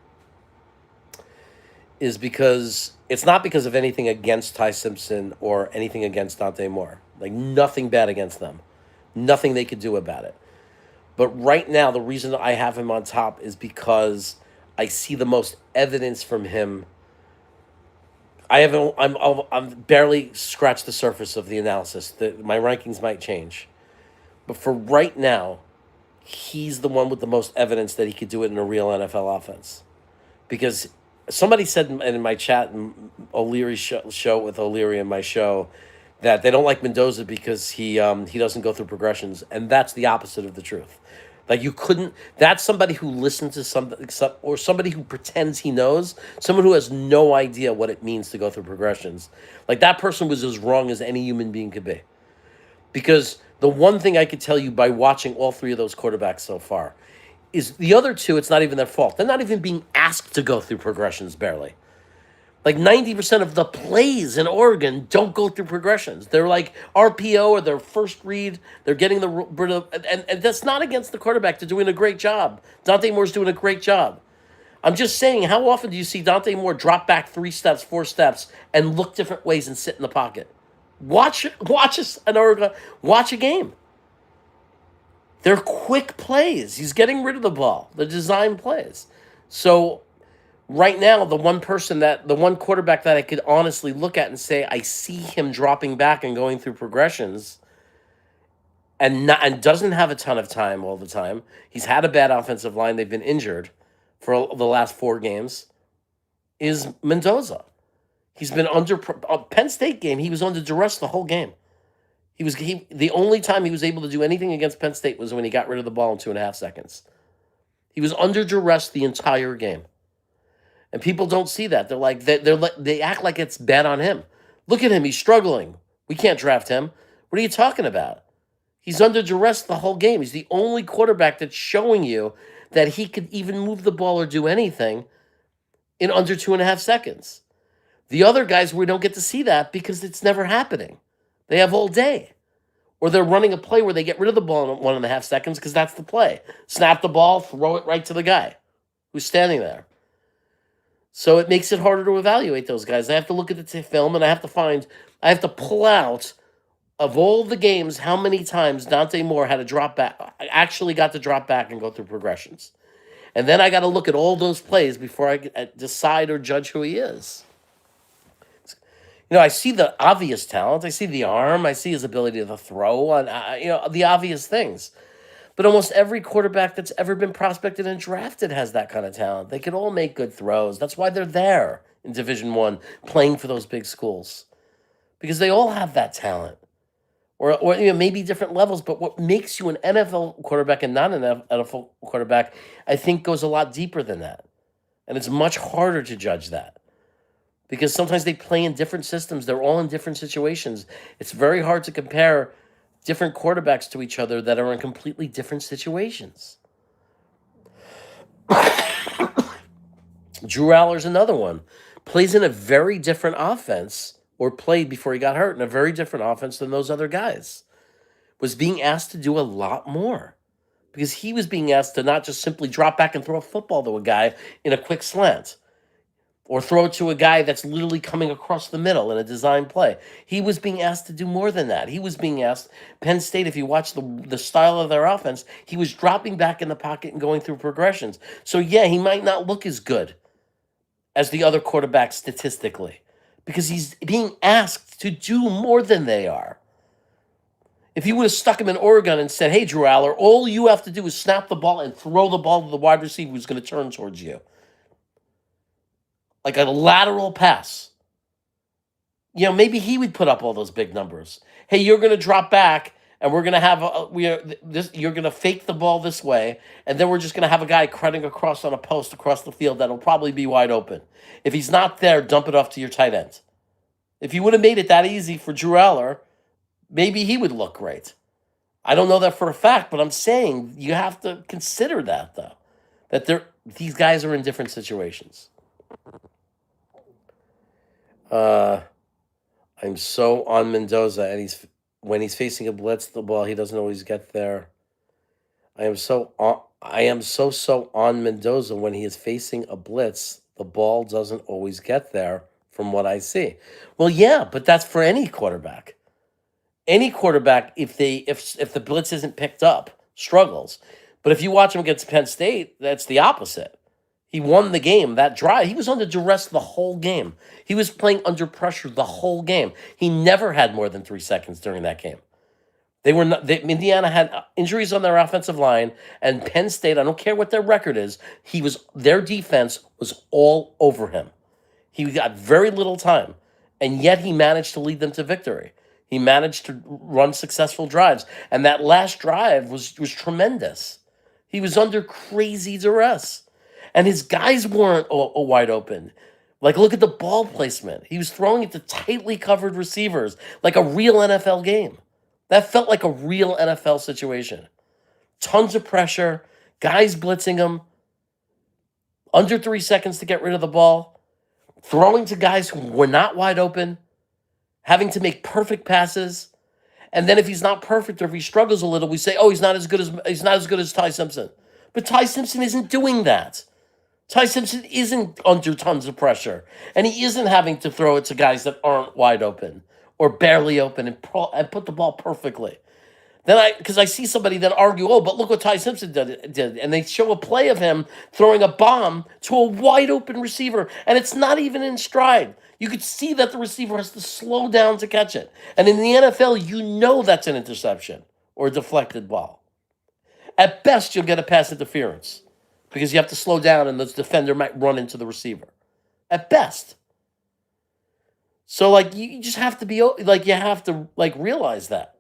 is because it's not because of anything against Ty Simpson or anything against Dante Moore. Like, nothing bad against them. Nothing they could do about it. But right now, the reason I have him on top is because I see the most evidence from him. I'm barely scratched the surface of the analysis. My rankings might change. But for right now, he's the one with the most evidence that he could do it in a real NFL offense. Because somebody said in my chat, O'Leary's show with O'Leary in my show, that they don't like Mendoza because he doesn't go through progressions. And that's the opposite of the truth. Like, that's somebody who listens to somebody who pretends he knows, someone who has no idea what it means to go through progressions. Like, that person was as wrong as any human being could be. Because the one thing I could tell you by watching all three of those quarterbacks so far is the other two, it's not even their fault. They're not even being asked to go through progressions, barely. Like 90% of the plays in Oregon don't go through progressions. They're like RPO or their first read. They're getting and that's not against the quarterback. They're doing a great job. Dante Moore's doing a great job. I'm just saying, how often do you see Dante Moore drop back 3 steps, 4 steps, and look different ways and sit in the pocket? Watch a game. They're quick plays. He's getting rid of the ball. The design plays. So right now, the one quarterback that I could honestly look at and say, I see him dropping back and going through progressions and doesn't have a ton of time all the time. He's had a bad offensive line. They've been injured for the last 4 games, is Mendoza. He's been under Penn State game. He was under duress the whole game. The only time he was able to do anything against Penn State was when he got rid of the ball in 2.5 seconds. He was under duress the entire game. And people don't see that. They're like, they act like it's bad on him. Look at him. He's struggling. We can't draft him. What are you talking about? He's under duress the whole game. He's the only quarterback that's showing you that he could even move the ball or do anything in under 2.5 seconds. The other guys, we don't get to see that because it's never happening. They have all day. Or they're running a play where they get rid of the ball in 1.5 seconds because that's the play. Snap the ball, throw it right to the guy who's standing there. So it makes it harder to evaluate those guys. I have to look at the film and I have to pull out of all the games how many times Dante Moore had to drop back, actually got to drop back and go through progressions. And then I got to look at all those plays before I decide or judge who he is. I see the obvious talent. I see the arm. I see his ability to throw on, the obvious things. But almost every quarterback that's ever been prospected and drafted has that kind of talent. They can all make good throws. That's why they're there in Division One, playing for those big schools, because they all have that talent, or maybe different levels. But what makes you an NFL quarterback and not an NFL quarterback, I think, goes a lot deeper than that, and it's much harder to judge that because sometimes they play in different systems. They're all in different situations. It's very hard to compare different quarterbacks to each other that are in completely different situations. Drew Aller's another one. Plays in a very different offense, or played before he got hurt in a very different offense than those other guys. Was being asked to do a lot more because he was being asked to not just simply drop back and throw a football to a guy in a quick slant, or throw it to a guy that's literally coming across the middle in a design play. He was being asked to do more than that. He was being asked, Penn State, if you watch the style of their offense, he was dropping back in the pocket and going through progressions. So yeah, he might not look as good as the other quarterbacks statistically because he's being asked to do more than they are. If you would have stuck him in Oregon and said, hey, Drew Aller, all you have to do is snap the ball and throw the ball to the wide receiver who's going to turn towards you, like a lateral pass, maybe he would put up all those big numbers. Hey, you're going to drop back, and we're going to have you're going to fake the ball this way, and then we're just going to have a guy cutting across on a post across the field that'll probably be wide open. If he's not there, dump it off to your tight end. If you would have made it that easy for Drew Aller, maybe he would look great. I don't know that for a fact, but I'm saying you have to consider that, though, that these guys are in different situations. I'm so on Mendoza, and when he's facing a blitz, the ball, he doesn't always get there. I am so on Mendoza when he is facing a blitz, the ball doesn't always get there from what I see. Well, yeah, but that's for any quarterback. Any quarterback, if the blitz isn't picked up, struggles. But if you watch him against Penn State, that's the opposite. He won the game, that drive. He was under duress the whole game. He was playing under pressure the whole game. He never had more than 3 seconds during that game. Indiana had injuries on their offensive line, and Penn State, I don't care what their record is, their defense was all over him. He got very little time, and yet he managed to lead them to victory. He managed to run successful drives, and that last drive was tremendous. He was under crazy duress. And his guys weren't wide open. Like, look at the ball placement. He was throwing it to tightly covered receivers, like a real NFL game. That felt like a real NFL situation. Tons of pressure, guys blitzing him, under 3 seconds to get rid of the ball, throwing to guys who were not wide open, having to make perfect passes. And then if he's not perfect or if he struggles a little, we say, oh, he's not as good as Ty Simpson. But Ty Simpson isn't doing that. Ty Simpson isn't under tons of pressure, and he isn't having to throw it to guys that aren't wide open or barely open and put the ball perfectly. Because I see somebody then argue, oh, but look what Ty Simpson did, and they show a play of him throwing a bomb to a wide open receiver, and it's not even in stride. You could see that the receiver has to slow down to catch it. And in the NFL, that's an interception or a deflected ball. At best, you'll get a pass interference, because you have to slow down and the defender might run into the receiver. At best. So, you just have to realize that.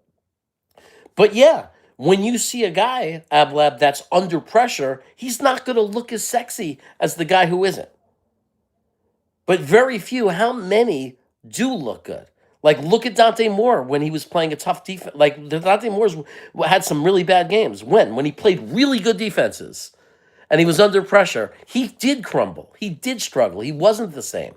But yeah, when you see a guy, Ablab, that's under pressure, he's not going to look as sexy as the guy who isn't. But very few, how many do look good? Look at Dante Moore when he was playing a tough defense. Dante Moore's had some really bad games. When he played really good defenses and he was under pressure, he did crumble. He did struggle. He wasn't the same,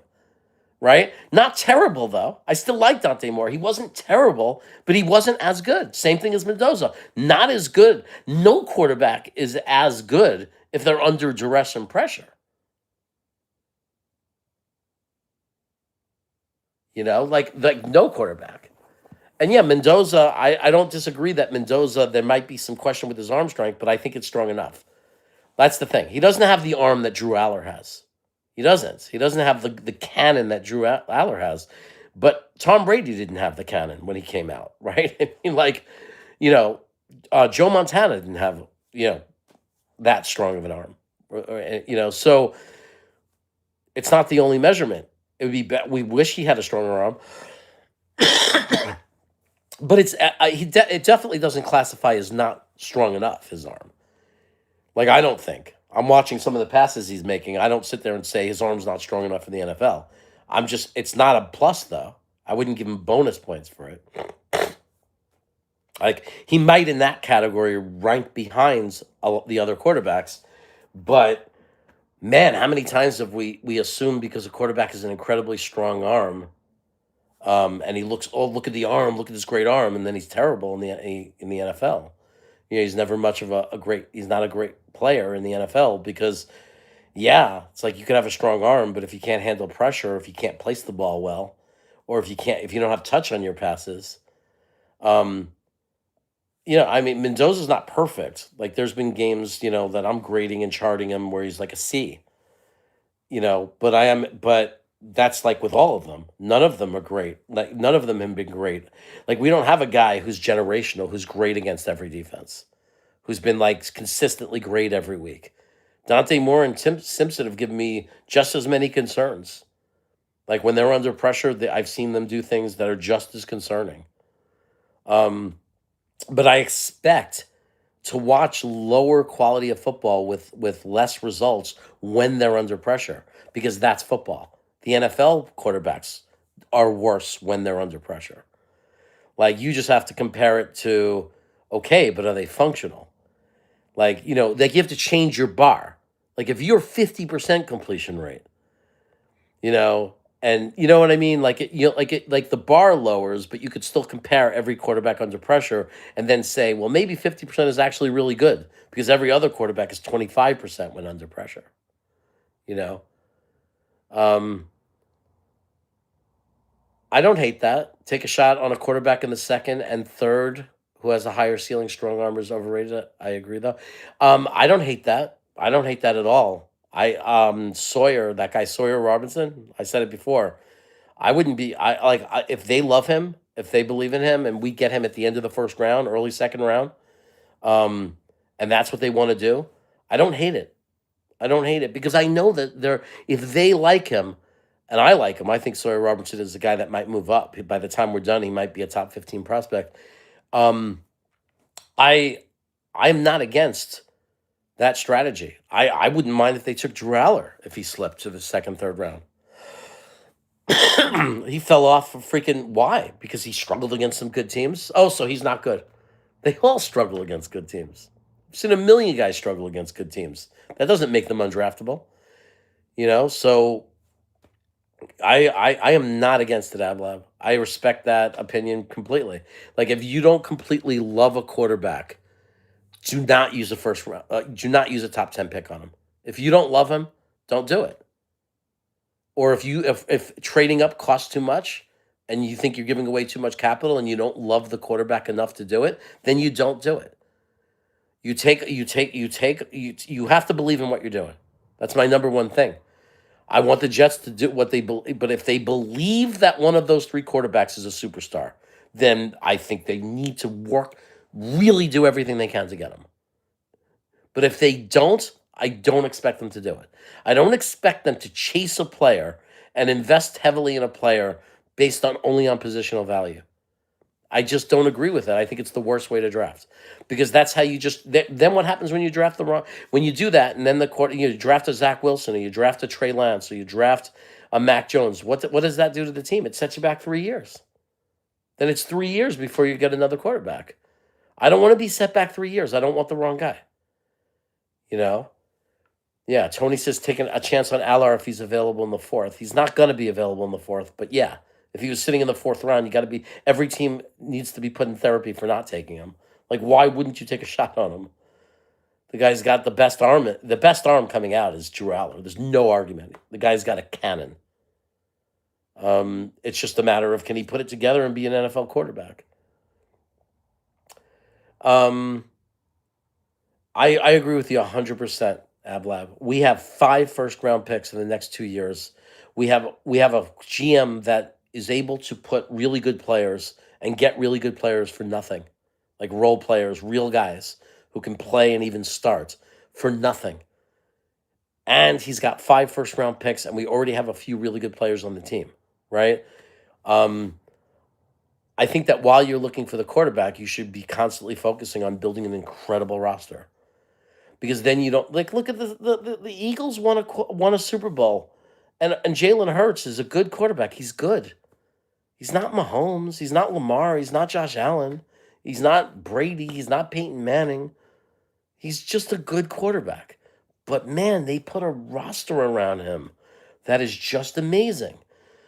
right? Not terrible, though. I still like Dante Moore. He wasn't terrible, but he wasn't as good. Same thing as Mendoza. Not as good. No quarterback is as good if they're under duress and pressure. No quarterback. And yeah, Mendoza, I don't disagree that Mendoza, there might be some question with his arm strength, but I think it's strong enough. That's the thing. He doesn't have the arm that Drew Aller has. He doesn't. He doesn't have the cannon that Drew Aller has. But Tom Brady didn't have the cannon when he came out, right? I mean, like, you know, Joe Montana didn't have, that strong of an arm. So it's not the only measurement. It would we wish he had a stronger arm, but it definitely doesn't classify as not strong enough, his arm. Like, I don't think. I'm watching some of the passes he's making. I don't sit there and say his arm's not strong enough for the NFL. It's not a plus, though. I wouldn't give him bonus points for it. Like, he might in that category rank behind the other quarterbacks, but man, how many times have we assumed because a quarterback has an incredibly strong arm, and he looks, oh, look at the arm, look at this great arm, and then he's terrible in the NFL. He's never much of he's not a great player in the NFL because, yeah, it's like you could have a strong arm, but if you can't handle pressure, if you can't place the ball well, or if you don't have touch on your passes, um, I mean, Mendoza's not perfect. Like, there's been games, that I'm grading and charting him where he's like a C, but that's like with all of them. None of them are great. Like, none of them have been great. Like, we don't have a guy who's generational, who's great against every defense, who's been like consistently great every week. Dante Moore and Tim Simpson have given me just as many concerns. Like, when they're under pressure, I've seen them do things that are just as concerning. But I expect to watch lower quality of football with less results when they're under pressure, because that's football. The NFL quarterbacks are worse when they're under pressure. Like, you just have to compare it to, okay, but are they functional? Like, like, you have to change your bar. Like, if you're 50% completion rate, and you know what I mean? Like, like the bar lowers, but you could still compare every quarterback under pressure and then say, well, maybe 50% is actually really good because every other quarterback is 25% when under pressure. You know, um, I don't hate that. Take a shot on a quarterback in the second and third who has a higher ceiling, strong arm is overrated. I agree, though. I don't hate that. I don't hate that at all. Sawyer, that guy Sawyer Robinson. I said it before. I wouldn't be. If they love him, if they believe in him, and we get him at the end of the first round, early second round, um, and that's what they want to do. I don't hate it. I don't hate it because I know that if they like him, and I like him, I think Sawyer Robertson is a guy that might move up. By the time we're done, he might be a top 15 prospect. Um, I I'm not against that strategy. I wouldn't mind if they took Drew Aller if he slipped to the second, third round. He fell off for freaking why? Because he struggled against some good teams. Oh, so he's not good. They all struggle against good teams. I've seen a million guys struggle against good teams. That doesn't make them undraftable. So I am not against it, Ablab. I respect that opinion completely. Like, if you don't completely love a quarterback, do not use a first round. Do not use a top 10 pick on him. If you don't love him, don't do it. Or if trading up costs too much and you think you're giving away too much capital and you don't love the quarterback enough to do it, then you don't do it. You have to believe in what you're doing. That's my number one thing. I want the Jets to do what they believe, but if they believe that one of those three quarterbacks is a superstar, then I think they need to really do everything they can to get him. But if they don't, I don't expect them to do it. I don't expect them to chase a player and invest heavily in a player based only on positional value. I just don't agree with that. I think it's the worst way to draft because that's how you then what happens when you draft when you do that and then you draft a Zach Wilson or you draft a Trey Lance or you draft a Mac Jones. What does that do to the team? It sets you back 3 years. Then it's 3 years before you get another quarterback. I don't want to be set back 3 years. I don't want the wrong guy. Yeah, Tony says taking a chance on Aller if he's available in the fourth. He's not going to be available in the fourth, but yeah. If he was sitting in the fourth round, every team needs to be put in therapy for not taking him. Like, why wouldn't you take a shot on him? The guy's got the best arm. The best arm coming out is Drew Aller. There's no argument. The guy's got a cannon. It's just a matter of, can he put it together and be an NFL quarterback? I agree with you 100%. Ablab. We have 5 first round picks in the next 2 years. We have a GM that is able to put really good players and get really good players for nothing, like role players, real guys who can play and even start for nothing. And he's got 5 first round picks, and we already have a few really good players on the team, right? Um, I think that while you're looking for the quarterback, you should be constantly focusing on building an incredible roster because then you don't like look at the Eagles won a Super Bowl, and Jalen Hurts is a good quarterback. He's good. He's not Mahomes. He's not Lamar. He's not Josh Allen. He's not Brady. He's not Peyton Manning. He's just a good quarterback. But man, they put a roster around him that is just amazing.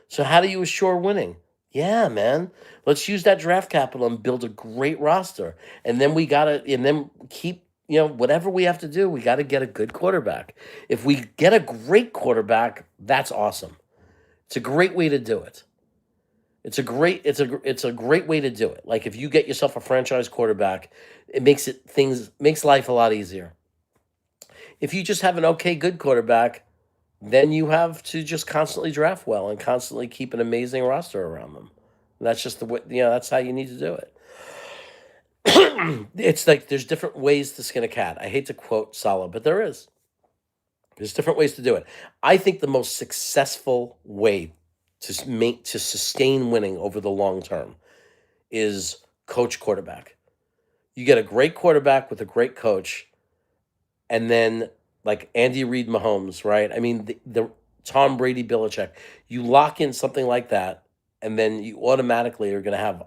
So how do you assure winning? Yeah, man. Let's use that draft capital and build a great roster. And then we gotta and then keep, whatever we have to do, we gotta get a good quarterback. If we get a great quarterback, that's awesome. It's a great way to do it. It's a great way to do it. Like if you get yourself a franchise quarterback, it makes life a lot easier. If you just have an okay good quarterback, then you have to just constantly draft well and constantly keep an amazing roster around them. That's just the way, that's how you need to do it. It's like there's different ways to skin a cat. I hate to quote Salah, but there is. There's different ways to do it. I think the most successful way to sustain winning over the long term is coach quarterback. You get a great quarterback with a great coach, and then like Andy Reid Mahomes, right? I mean, the Tom Brady Belichick, you lock in something like that, and then you automatically are going to have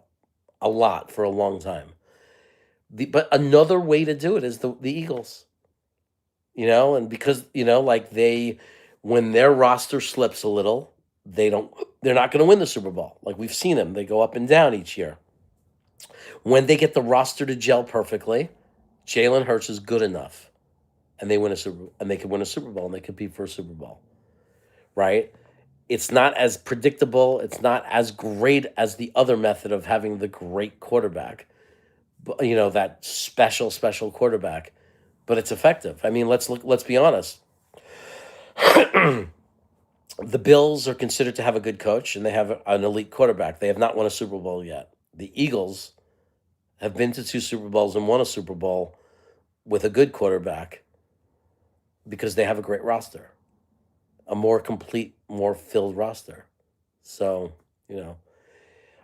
a lot for a long time. But another way to do it is the Eagles, and because, like when their roster slips a little, they're not going to win the Super Bowl. Like we've seen them, they go up and down each year. When they get the roster to gel perfectly, Jalen Hurts is good enough and they can win a Super Bowl and they compete for a Super Bowl, right? It's not as predictable. It's not as great as the other method of having the great quarterback, but that special quarterback. But it's effective. I mean, let's be honest. The Bills are considered to have a good coach and they have an elite quarterback. They have not won a Super Bowl yet. The Eagles have been to 2 Super Bowls and won a Super Bowl with a good quarterback because they have a great roster, a more complete, more filled roster. So,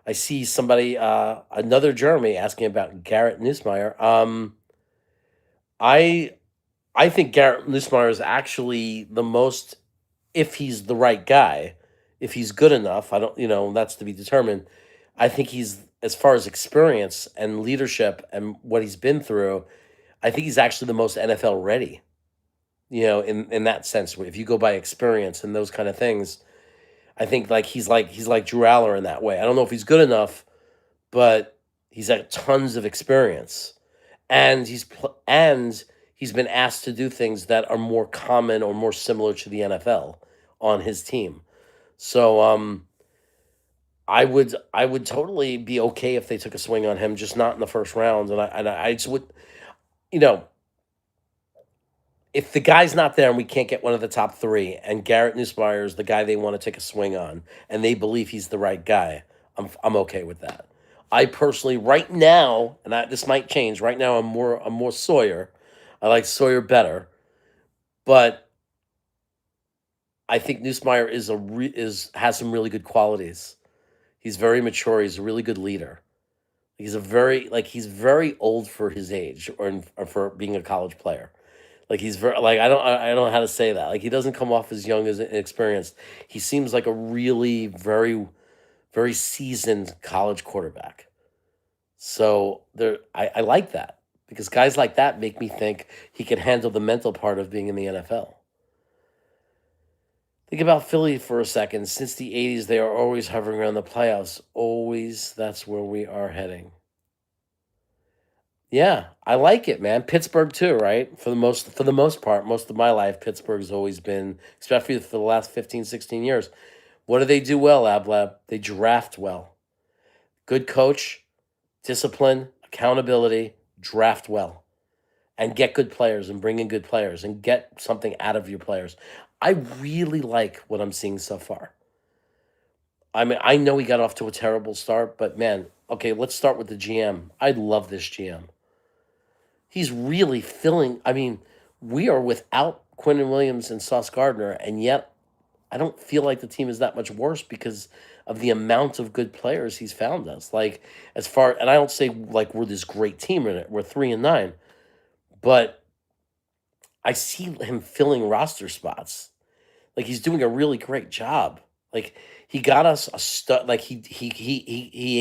I see somebody, another Jeremy, asking about Garrett Nussmeier. I I think Garrett Nussmeier is actually the most, if he's the right guy, if he's good enough. I don't, that's to be determined. I think he's, as far as experience and leadership and what he's been through, I think he's actually the most NFL ready. In that sense, if you go by experience and those kind of things, I think like he's like Drew Aller in that way. I don't know if he's good enough, but he's got tons of experience, and he's been asked to do things that are more common or more similar to the NFL on his team. So I would totally be okay if they took a swing on him, just not in the first round. And I just would, you know, if the guy's not there and we can't get one of the top three, and Garrett Nussmeier is the guy they want to take a swing on, and they believe he's the right guy, I'm okay with that. I personally, right now, and this might change. Right now, I'm more Sawyer. I like Sawyer better, but I think Nussmeier has some really good qualities. He's very mature. He's a really good leader. He's very old for his age, or for being a college player. Like he's very like I don't know how to say that. Like he doesn't come off as young as inexperienced. He seems like a really very seasoned college quarterback. So I like that because guys like that make me think he can handle the mental part of being in the NFL. Think about Philly for a second. Since the '80s, they are always hovering around the playoffs. Always, that's where we are heading. Yeah, I like it, man. Pittsburgh too, right? For the most part, most of my life, Pittsburgh's always been, especially for the last 15, 16 years. What do they do well, Ablab? They draft well. Good coach, discipline, accountability, draft well. and get good players and bring in good players and get something out of your players. I really like what I'm seeing so far. I mean, I know he got off to a terrible start, but man, okay, let's start with the GM. I love this GM. He's really filling. I mean, we are without Quentin Williams and Sauce Gardner, and yet I don't feel like the team is that much worse because of the amount of good players he's found us. Like as far, and I don't say like we're this great team in it. We're 3-9, but I see him filling roster spots. Like he's doing a really great job. Like he got us a stud. Like he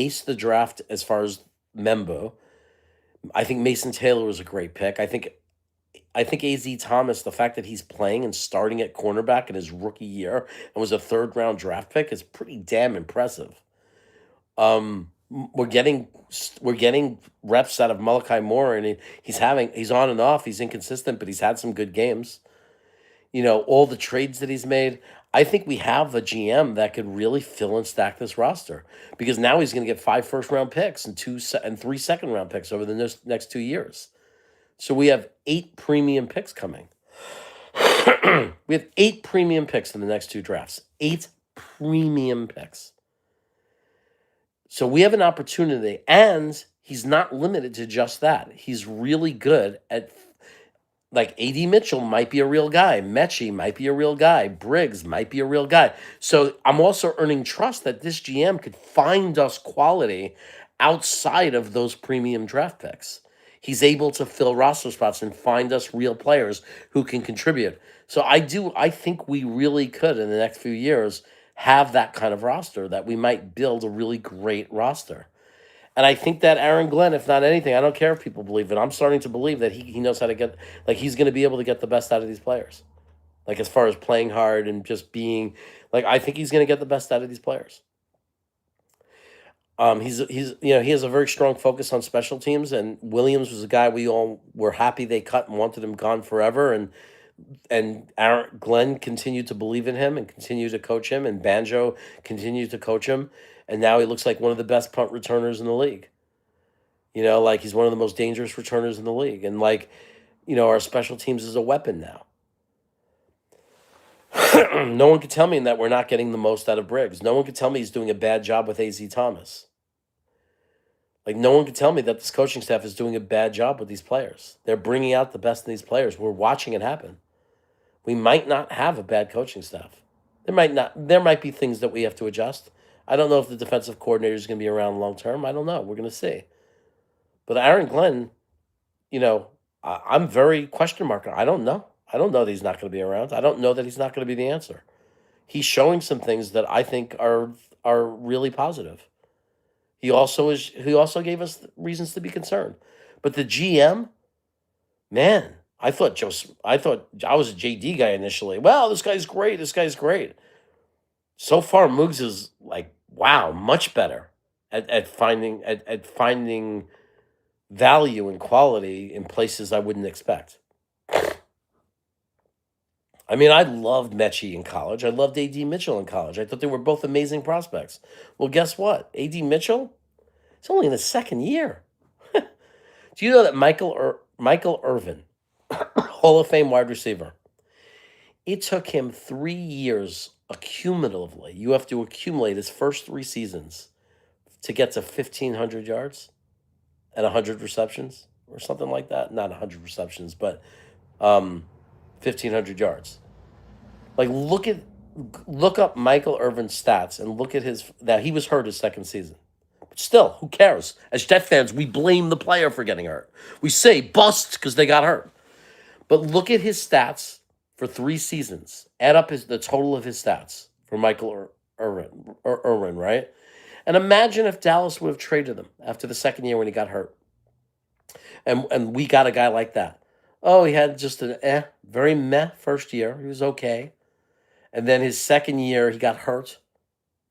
aced the draft as far as Membo. I think Mason Taylor was a great pick. I think AZ Thomas, the fact that he's playing and starting at cornerback in his rookie year and was a third round draft pick is pretty damn impressive. We're getting reps out of Malachi Moore, and he's on and off. He's inconsistent, but he's had some good games. All the trades that he's made. I think we have a GM that could really fill and stack this roster because now he's going to get 5 first-round picks and 3 second-round picks over the next 2 years. So we have 8 premium picks coming. We have 8 premium picks in the next 2 drafts. 8 premium picks. So we have an opportunity, and he's not limited to just that. He's really good at, like, A.D. Mitchell might be a real guy. Mechie might be a real guy. Briggs might be a real guy. So I'm also earning trust that this GM could find us quality outside of those premium draft picks. He's able to fill roster spots and find us real players who can contribute. So I think we really could in the next few years have that kind of roster that we might build a really great roster. And I think that Aaron Glenn, if not anything, I don't care if people believe it. I'm starting to believe that he knows how to get, like, he's going to be able to get the best out of these players. Like, as far as playing hard and just being, like, I think he's going to get the best out of these players. He has a very strong focus on special teams, and Williams was a guy we all were happy they cut and wanted him gone forever, and Aaron Glenn continued to believe in him and continued to coach him, and Banjo continued to coach him, and now he looks like one of the best punt returners in the league. Like he's one of the most dangerous returners in the league, and like, our special teams is a weapon now. No one could tell me that we're not getting the most out of Briggs. No one could tell me he's doing a bad job with AZ Thomas. Like, no one can tell me that this coaching staff is doing a bad job with these players. They're bringing out the best in these players. We're watching it happen. We might not have a bad coaching staff. There might be things that we have to adjust. I don't know if the defensive coordinator is going to be around long term. I don't know. We're going to see. But Aaron Glenn, I'm very question mark. I don't know. I don't know that he's not going to be around. I don't know that he's not going to be the answer. He's showing some things that I think are really positive. He also gave us reasons to be concerned. But the GM, man, I thought I was a JD guy initially. Well, this guy's great. This guy's great. So far, Moogs is like, wow, much better at finding value and quality in places I wouldn't expect. I mean, I loved Mechie in college. I loved A.D. Mitchell in college. I thought they were both amazing prospects. Well, guess what? A.D. Mitchell, he's only in his second year. Do you know that Michael Irvin, Hall of Fame wide receiver, it took him 3 years accumulatively. You have to accumulate his first 3 seasons to get to 1,500 yards and 100 receptions or something like that. Not 100 receptions, but 1,500 yards. Like, look up Michael Irvin's stats and look at that he was hurt his second season. But still, who cares? As Jet fans, we blame the player for getting hurt. We say bust because they got hurt. But look at his stats for 3 seasons. Add up the total of his stats for Michael Irvin, right? And imagine if Dallas would have traded him after the second year when he got hurt. And we got a guy like that. Oh, he had just an very meh first year. He was okay. And then his second year, he got hurt,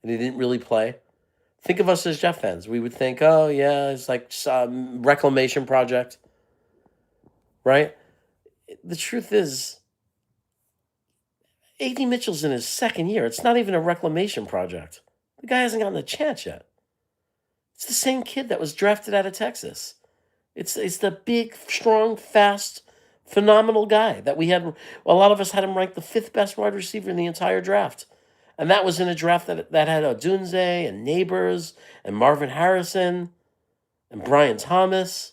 and he didn't really play. Think of us as Jet fans. We would think, oh, yeah, it's like some reclamation project, right? The truth is, A.D. Mitchell's in his second year. It's not even a reclamation project. The guy hasn't gotten a chance yet. It's the same kid that was drafted out of Texas. It's the big, strong, fast, phenomenal guy that we had. A lot of us had him ranked the fifth best wide receiver in the entire draft, and that was in a draft that had Odunze and Neighbors and Marvin Harrison and Brian Thomas.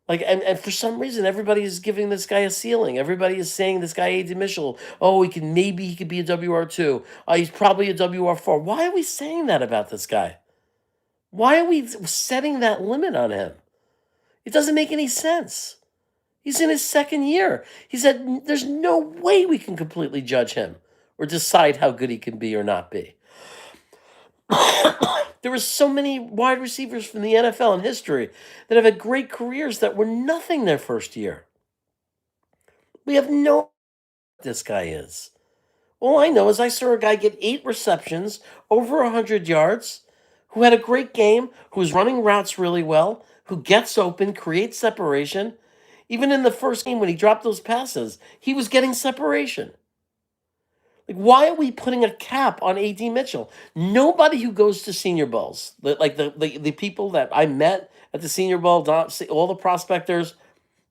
Like, and for some reason, everybody is giving this guy a ceiling. Everybody is saying this guy A.D. Mitchell. Oh, he could be a WR2. He's probably a WR4. Why are we saying that about this guy? Why are we setting that limit on him? It doesn't make any sense. He's in his second year. He said there's no way we can completely judge him or decide how good he can be or not be. There were so many wide receivers from the NFL in history that have had great careers that were nothing their first year. We have no idea what this guy is. All I know is I saw a guy get 8 receptions, over 100 yards, who had a great game, who was running routes really well, who gets open, creates separation. Even in the first game when he dropped those passes, he was getting separation. Like, why are we putting a cap on A.D. Mitchell? Nobody who goes to Senior Bowls, like the people that I met at the Senior Bowl, all the prospectors,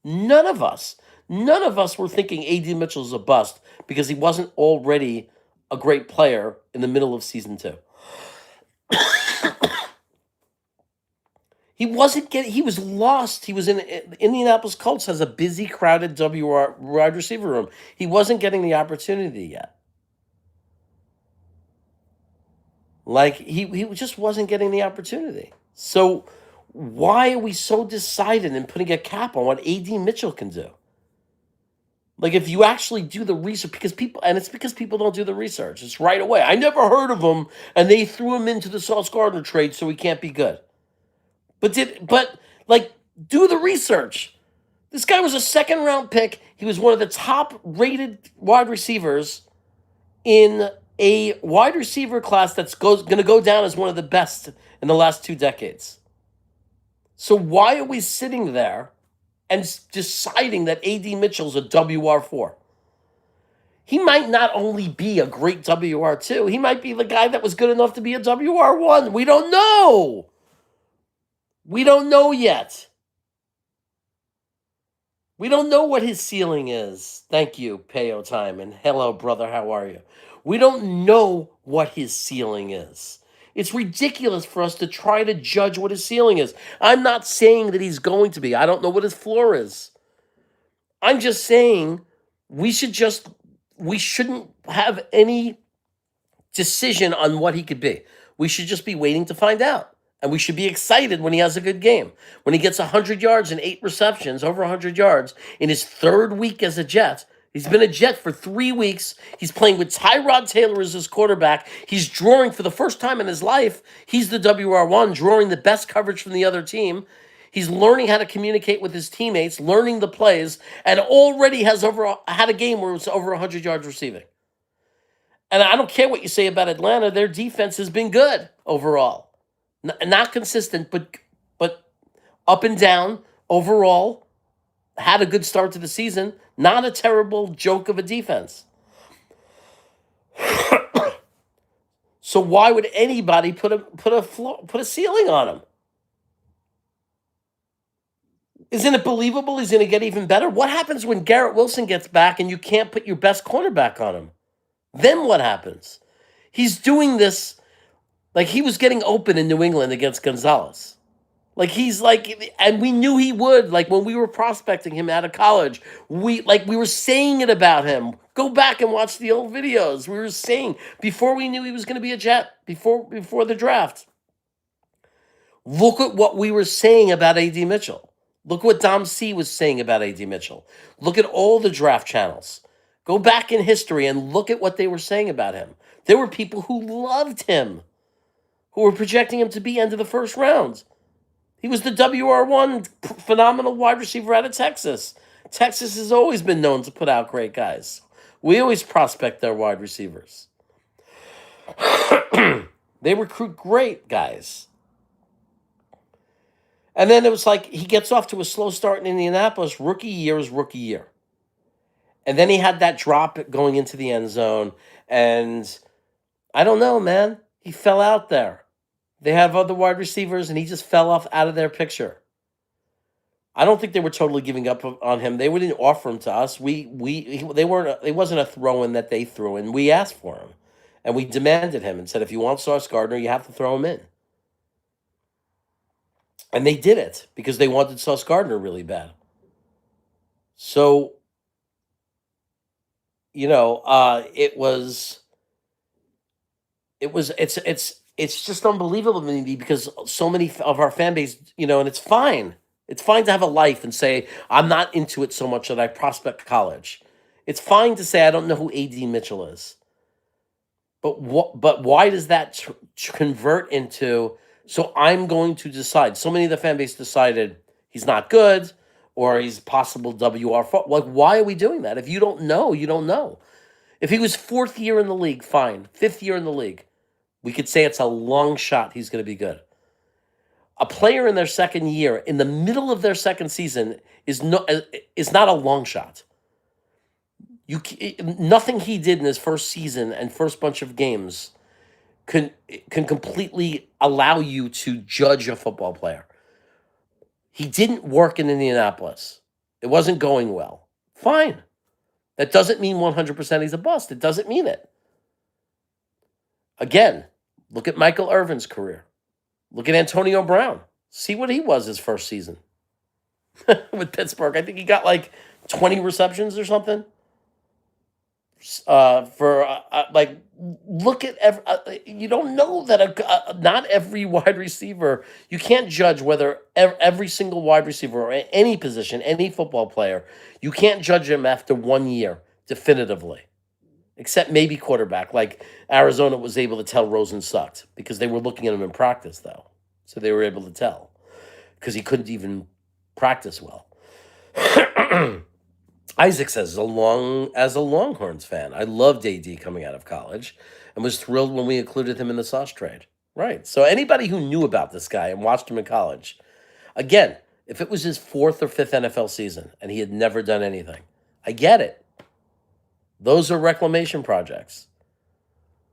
none of us, none of us were thinking A.D. Mitchell's a bust because he wasn't already a great player in the middle of season 2. He wasn't getting. He was lost. He was in Indianapolis Colts has a busy, crowded WR wide receiver room. He wasn't getting the opportunity yet. Like he just wasn't getting the opportunity. So why are we so decided in putting a cap on what A.D. Mitchell can do? Like, if you actually do the research, it's because people don't do the research. It's right away. I never heard of him, and they threw him into the Sauce Gardner trade, so he can't be good. But like, do the research. This guy was a second round pick. He was one of the top rated wide receivers in a wide receiver class that's going to go down as one of the best in the last 2 decades. So why are we sitting there and deciding that A.D. Mitchell's a WR4? He might not only be a great WR2, he might be the guy that was good enough to be a WR1. We don't know. We don't know yet. We don't know what his ceiling is. Thank you, Payo Time, and hello, brother, how are you? We don't know what his ceiling is. It's ridiculous for us to try to judge what his ceiling is. I'm not saying that he's going to be. I don't know what his floor is. I'm just saying we shouldn't have any decision on what he could be. We should just be waiting to find out. And we should be excited when he has a good game. When he gets 100 yards and 8 receptions, over 100 yards, in his 3rd week as a Jet. He's been a Jet for 3 weeks. He's playing with Tyrod Taylor as his quarterback. He's drawing for the first time in his life. He's the WR1, drawing the best coverage from the other team. He's learning how to communicate with his teammates, learning the plays, and already had a game where it's over 100 yards receiving. And I don't care what you say about Atlanta. Their defense has been good overall. Not consistent, but up and down overall. Had a good start to the season. Not a terrible joke of a defense. So why would anybody put a ceiling on him? Isn't it believable he's going to get even better? What happens when Garrett Wilson gets back and you can't put your best cornerback on him? Then what happens? He's doing this like he was getting open in New England against Gonzalez. Like, he's like, and we knew he would. Like, when we were prospecting him out of college, we were saying it about him. Go back and watch the old videos. We were saying before we knew he was going to be a Jet, before the draft. Look at what we were saying about A.D. Mitchell. Look what Dom C was saying about A.D. Mitchell. Look at all the draft channels. Go back in history and look at what they were saying about him. There were people who loved him, who were projecting him to be end of the first round. He was the WR1 phenomenal wide receiver out of Texas. Texas has always been known to put out great guys. We always prospect their wide receivers. They recruit great guys. And then it was like he gets off to a slow start in Indianapolis. Rookie year is rookie year. And then he had that drop going into the end zone. And I don't know, man. He fell out there. They have other wide receivers, and he just fell off out of their picture. I don't think they were totally giving up on him. They wouldn't offer him to us. They weren't. It wasn't a throw in that they threw in. We asked for him, and we demanded him and said, if you want Sauce Gardner, you have to throw him in. And they did it because they wanted Sauce Gardner really bad. So it's just unbelievable to me because so many of our fan base, and it's fine. It's fine to have a life and say, I'm not into it so much that I prospect college. It's fine to say, I don't know who A.D. Mitchell is. But why does that convert into, so I'm going to decide? So many of the fan base decided he's not good or he's possible WR. Like, why are we doing that? If you don't know, you don't know. If he was fourth year in the league, fine. Fifth year in the league, we could say it's a long shot he's going to be good. A player in their second year, in the middle of their second season, is not a long shot. Nothing he did in his first season and first bunch of games can completely allow you to judge a football player. He didn't work in Indianapolis. It wasn't going well. Fine. That doesn't mean 100% he's a bust. It doesn't mean it. Again, look at Michael Irvin's career. Look at Antonio Brown. See what he was his first season with Pittsburgh. I think he got like 20 receptions or something. Look at you don't know that not every wide receiver, you can't judge whether every single wide receiver or any position, any football player, you can't judge him after 1 year definitively, except maybe quarterback. Like Arizona was able to tell Rosen sucked because they were looking at him in practice though, so they were able to tell because he couldn't even practice well. Isaac says, as a Longhorns fan, I loved AD coming out of college and was thrilled when we included him in the Sauce trade. Right. So anybody who knew about this guy and watched him in college, again, if it was his fourth or fifth NFL season and he had never done anything, I get it. Those are reclamation projects.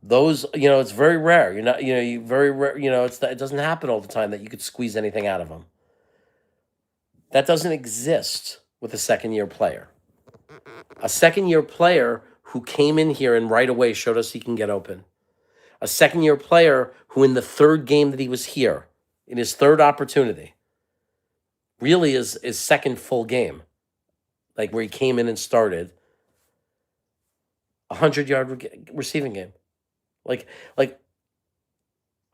Those, it's very rare. You're not, you very rare. It doesn't happen all the time that you could squeeze anything out of them. That doesn't exist with a second-year player. A second-year player who came in here and right away showed us he can get open. A second-year player who in the third game that he was here, in his third opportunity, really is his second full game, like where he came in and started, 100-yard receiving game. Like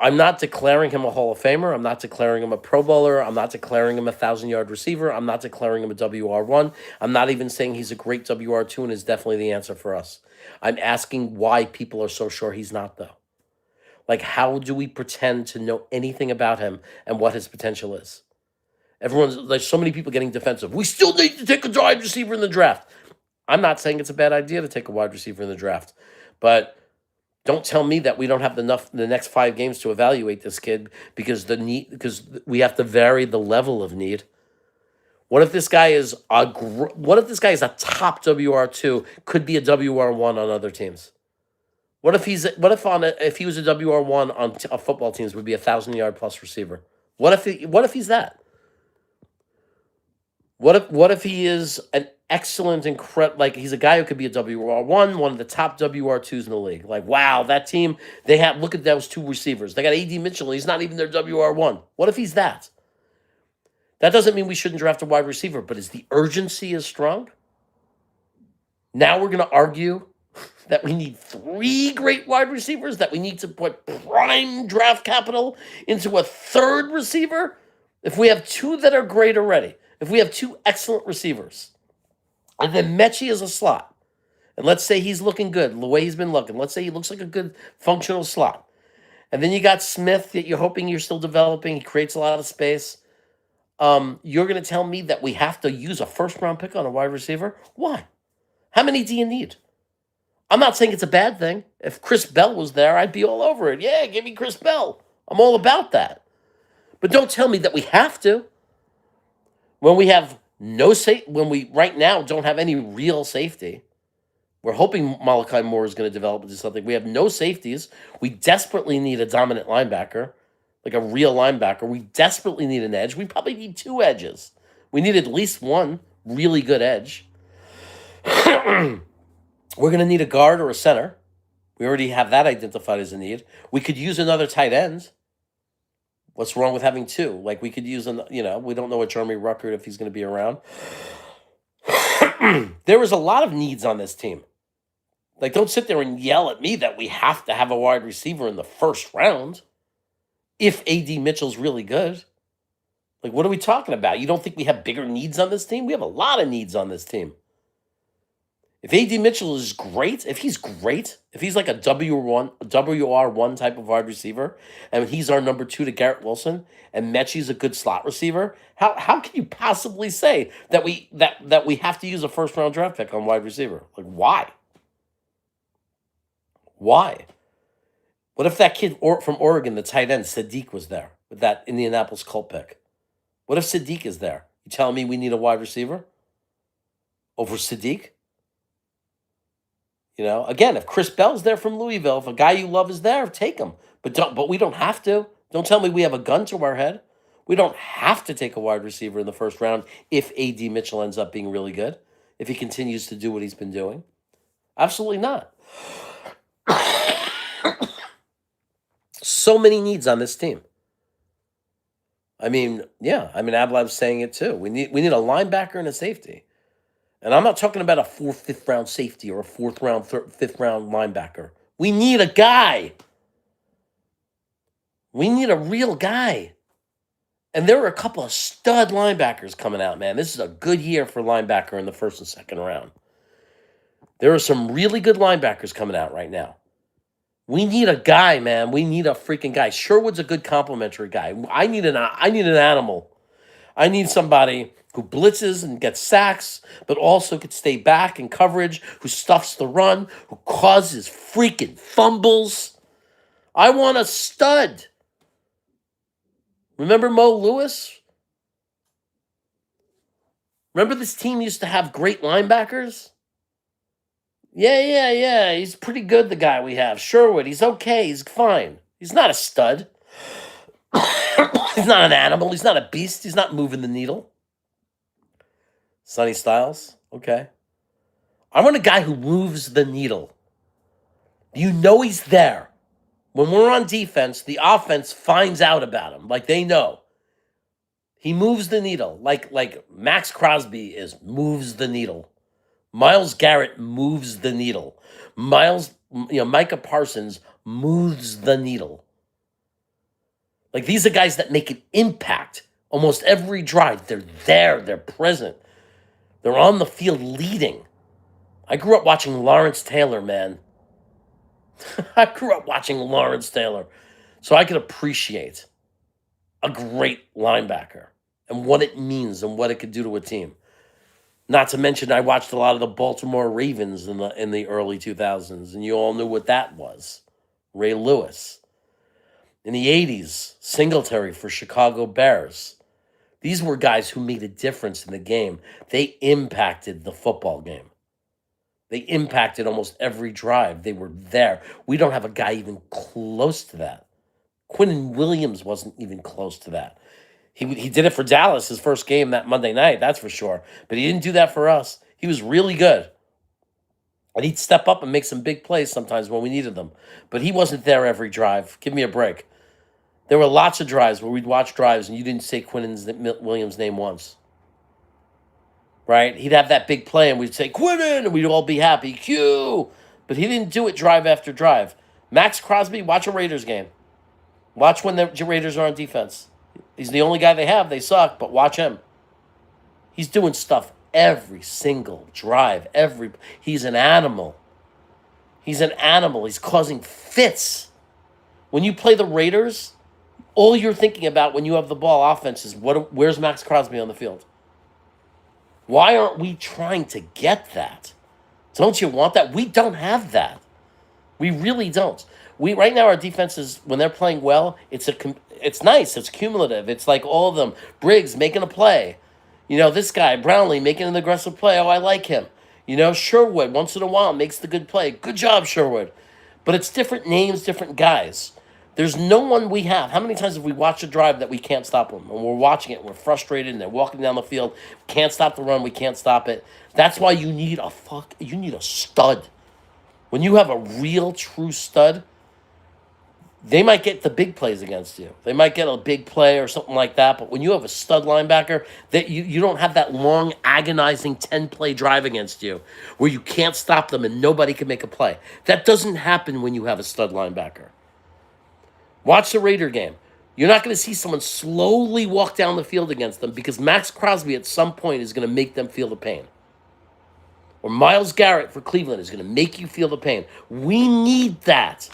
I'm not declaring him a Hall of Famer. I'm not declaring him a Pro Bowler. I'm not declaring him a 1,000-yard receiver. I'm not declaring him a WR1. I'm not even saying he's a great WR2 and is definitely the answer for us. I'm asking why people are so sure he's not, though. Like, how do we pretend to know anything about him and what his potential is? There's so many people getting defensive. We still need to take a wide receiver in the draft. I'm not saying it's a bad idea to take a wide receiver in the draft, but don't tell me that we don't have enough in the next 5 games to evaluate this kid because we have to vary the level of need. What if this guy is a top WR2, could be a WR1 on other teams? What if he was a WR1 on football teams, would be 1,000-yard plus receiver? What if he's that? What if he is an excellent, incredible, like he's a guy who could be a WR1, one of the top WR2s in the league. Like, wow, that team, look at those 2 receivers. They got A.D. Mitchell, he's not even their WR1. What if he's that? That doesn't mean we shouldn't draft a wide receiver, but is the urgency as strong? Now we're going to argue that we need 3 great wide receivers, that we need to put prime draft capital into a third receiver? If we have 2 that are great already, if we have 2 excellent receivers, and then Mechie is a slot, and let's say he's looking good, the way he's been looking, let's say he looks like a good functional slot, and then you got Smith that you're hoping you're still developing, he creates a lot of space, you're going to tell me that we have to use a first-round pick on a wide receiver? Why? How many do you need? I'm not saying it's a bad thing. If Chris Bell was there, I'd be all over it. Yeah, give me Chris Bell. I'm all about that. But don't tell me that we have to. When we have when we right now don't have any real safety. We're hoping Malachi Moore is going to develop into something. We have no safeties. We desperately need a dominant linebacker, like a real linebacker. We desperately need an edge. We probably need 2 edges. We need at least one really good edge. We're going to need a guard or a center. We already have that identified as a need. We could use another tight end. What's wrong with having two? Like we could use we don't know what Jeremy Ruckert if he's going to be around. There is a lot of needs on this team. Like, don't sit there and yell at me that we have to have a wide receiver in the first round if A.D. Mitchell's really good. Like, what are we talking about? You don't think we have bigger needs on this team? We have a lot of needs on this team. If A.D. Mitchell is great, if he's like a WR1 type of wide receiver, and he's our number 2 to Garrett Wilson, and Mechie's a good slot receiver, how can you possibly say that we have to use a first round draft pick on wide receiver? Like, why? Why? What if that kid from Oregon, the tight end, Sadiq, was there with that Indianapolis Colt pick? What if Sadiq is there? You telling me we need a wide receiver over Sadiq? Again, if Chris Bell's there from Louisville, if a guy you love is there, take him. But we don't have to. Don't tell me we have a gun to our head. We don't have to take a wide receiver in the first round if A.D. Mitchell ends up being really good, if he continues to do what he's been doing. Absolutely not. So many needs on this team. Ablab's saying it too. We need a linebacker and a safety. And I'm not talking about a 4th, 5th round safety or a 4th round, 5th round linebacker. We need a guy. We need a real guy. And there are a couple of stud linebackers coming out, man. This is a good year for linebacker in the 1st and 2nd round. There are some really good linebackers coming out right now. We need a guy, man. We need a freaking guy. Sherwood's a good complimentary guy. I need an animal. I need somebody who blitzes and gets sacks, but also could stay back in coverage, who stuffs the run, who causes freaking fumbles. I want a stud. Remember Mo Lewis? Remember this team used to have great linebackers? Yeah. He's pretty good, the guy we have. Sherwood, he's okay. He's fine. He's not a stud. He's not an animal. He's not a beast. He's not moving the needle. Sonny Styles, okay. I want a guy who moves the needle. He's there. When we're on defense, the offense finds out about him. Like, they know. He moves the needle. Like Max Crosby moves the needle. Myles Garrett moves the needle. Micah Parsons moves the needle. Like, these are guys that make an impact almost every drive. They're there. They're present. They're on the field leading. I grew up watching Lawrence Taylor, man. I grew up watching Lawrence Taylor. So I could appreciate a great linebacker and what it means and what it could do to a team. Not to mention, I watched a lot of the Baltimore Ravens in the early 2000s, and you all knew what that was. Ray Lewis. In the 80s, Singletary for Chicago Bears. These were guys who made a difference in the game. They impacted the football game. They impacted almost every drive. They were there. We don't have a guy even close to that. Quinnen Williams wasn't even close to that. He did it for Dallas his first game that Monday night, that's for sure. But he didn't do that for us. He was really good. And he'd step up and make some big plays sometimes when we needed them. But he wasn't there every drive. Give me a break. There were lots of drives where we'd watch drives and you didn't say Quinnen Williams' name once. Right? He'd have that big play and we'd say, Quinnen! And we'd all be happy. Q! But he didn't do it drive after drive. Max Crosby, watch a Raiders game. Watch when the Raiders are on defense. He's the only guy they have. They suck, but watch him. He's doing stuff every single drive. He's an animal. He's an animal. He's causing fits. When you play the Raiders, all you're thinking about when you have the ball offense is where's Max Crosby on the field? Why aren't we trying to get that? Don't you want that? We don't have that. We really don't. Right now, our defenses, when they're playing well, it's nice. It's cumulative. It's like all of them. Briggs making a play. This guy, Brownlee, making an aggressive play. Oh, I like him. Sherwood, once in a while, makes the good play. Good job, Sherwood. But it's different names, different guys. There's no one we have. How many times have we watched a drive that we can't stop them? And we're watching it, we're frustrated, and they're walking down the field. Can't stop the run, we can't stop it. That's why you need a stud. When you have a real true stud, they might get the big plays against you. They might get a big play or something like that. But when you have a stud linebacker, that you don't have that long, agonizing 10-play drive against you where you can't stop them and nobody can make a play. That doesn't happen when you have a stud linebacker. Watch the Raider game. You're not going to see someone slowly walk down the field against them because Max Crosby at some point is going to make them feel the pain. Or Myles Garrett for Cleveland is going to make you feel the pain. We need that.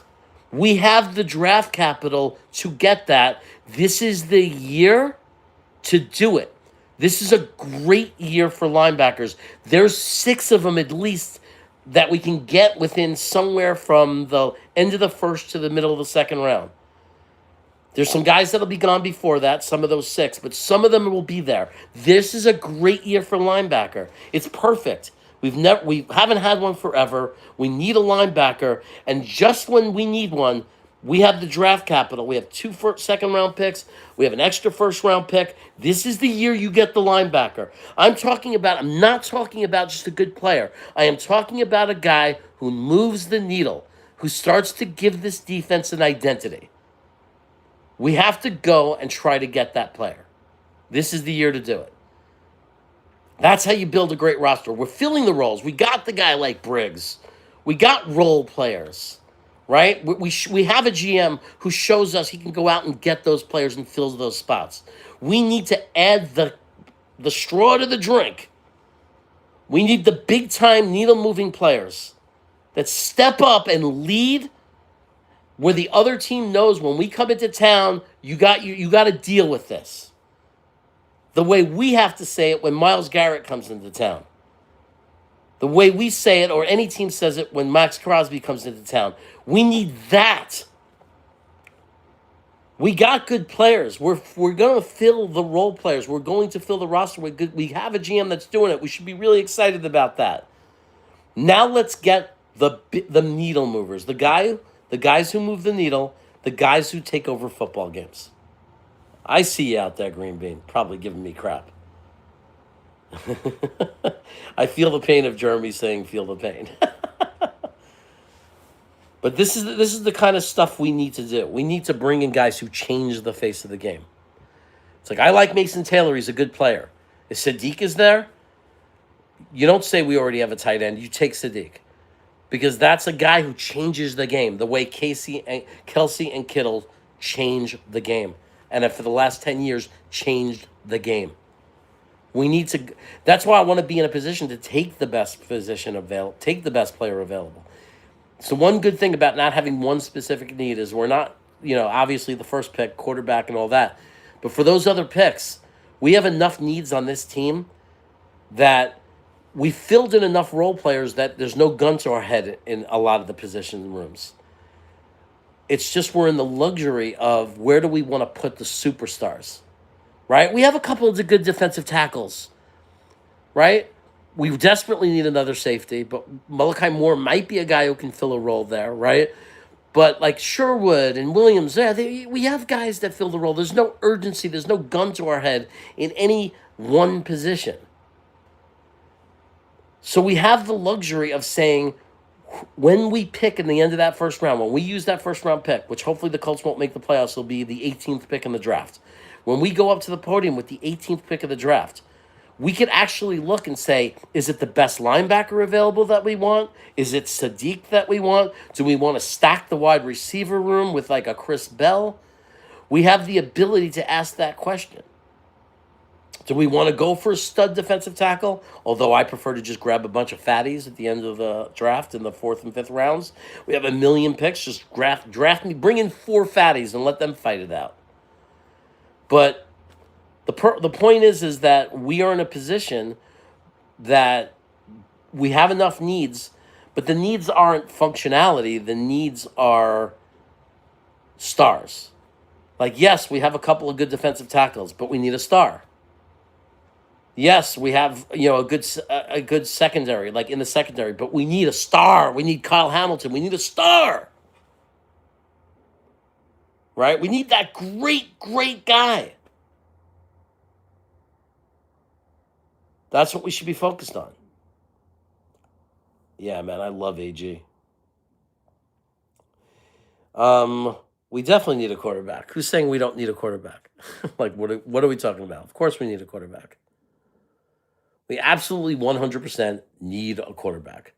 We have the draft capital to get that. This is the year to do it. This is a great year for linebackers. There's 6 of them at least that we can get within somewhere from the end of the first to the middle of the second round. There's some guys that'll be gone before that, some of those 6, but some of them will be there. This is a great year for linebacker. It's perfect. We haven't had one forever. We need a linebacker, and just when we need one, we have the draft capital. We have 2 second-round picks. We have an extra first-round pick. This is the year you get the linebacker. I'm not talking about just a good player. I am talking about a guy who moves the needle, who starts to give this defense an identity. We have to go and try to get that player. This is the year to do it. That's how you build a great roster. We're filling the roles. We got the guy like Briggs. We got role players, right? We have a GM who shows us he can go out and get those players and fill those spots. We need to add the straw to the drink. We need the big-time needle-moving players that step up and lead where the other team knows when we come into town, you got to deal with this. The way we have to say it when Myles Garrett comes into town. The way we say it, or any team says it when Max Crosby comes into town. We need that. We got good players. We're going to fill the role players. We're going to fill the roster. We have a GM that's doing it. We should be really excited about that. Now let's get the needle movers. The guys who move the needle. The guys who take over football games. I see you out there, Green Bean, probably giving me crap. I feel the pain of Jeremy saying feel the pain. But this is the kind of stuff we need to do. We need to bring in guys who change the face of the game. It's like, I like Mason Taylor. He's a good player. If Sadiq is there, you don't say we already have a tight end. You take Sadiq. Because that's a guy who changes the game. The way Kelsey and Kittle change the game. And for the last 10 years, changed the game. That's why I want to be in a position to take the best take the best player available. So one good thing about not having one specific need is we're not, obviously the first pick, quarterback and all that. But for those other picks, we have enough needs on this team that we filled in enough role players that there's no gun to our head in a lot of the position rooms. It's just we're in the luxury of where do we want to put the superstars, right? We have a couple of good defensive tackles, right? We desperately need another safety, but Malachi Moore might be a guy who can fill a role there, right? But like Sherwood and Williams, we have guys that fill the role. There's no urgency. There's no gun to our head in any one position. So we have the luxury of saying, when we pick in the end of that first round, when we use that first round pick, which hopefully the Colts won't make the playoffs, it'll be the 18th pick in the draft. When we go up to the podium with the 18th pick of the draft, we could actually look and say, is it the best linebacker available that we want? Is it Sadiq that we want? Do we want to stack the wide receiver room with like a Chris Bell? We have the ability to ask that question. Do we want to go for a stud defensive tackle? Although I prefer to just grab a bunch of fatties at the end of the draft in the 4th and 5th rounds. We have a million picks. Just draft me. Bring in 4 fatties and let them fight it out. But the point is that we are in a position that we have enough needs, but the needs aren't functionality. The needs are stars. Like, yes, we have a couple of good defensive tackles, but we need a star. Yes, we have a good secondary, like in the secondary, but we need a star. We need Kyle Hamilton. We need a star. right? We need that great guy. That's what we should be focused on. Yeah, man, I love AG. We definitely need a quarterback. Who's saying we don't need a quarterback? Like, what are we talking about? Of course, we need a quarterback. We absolutely 100% need a quarterback.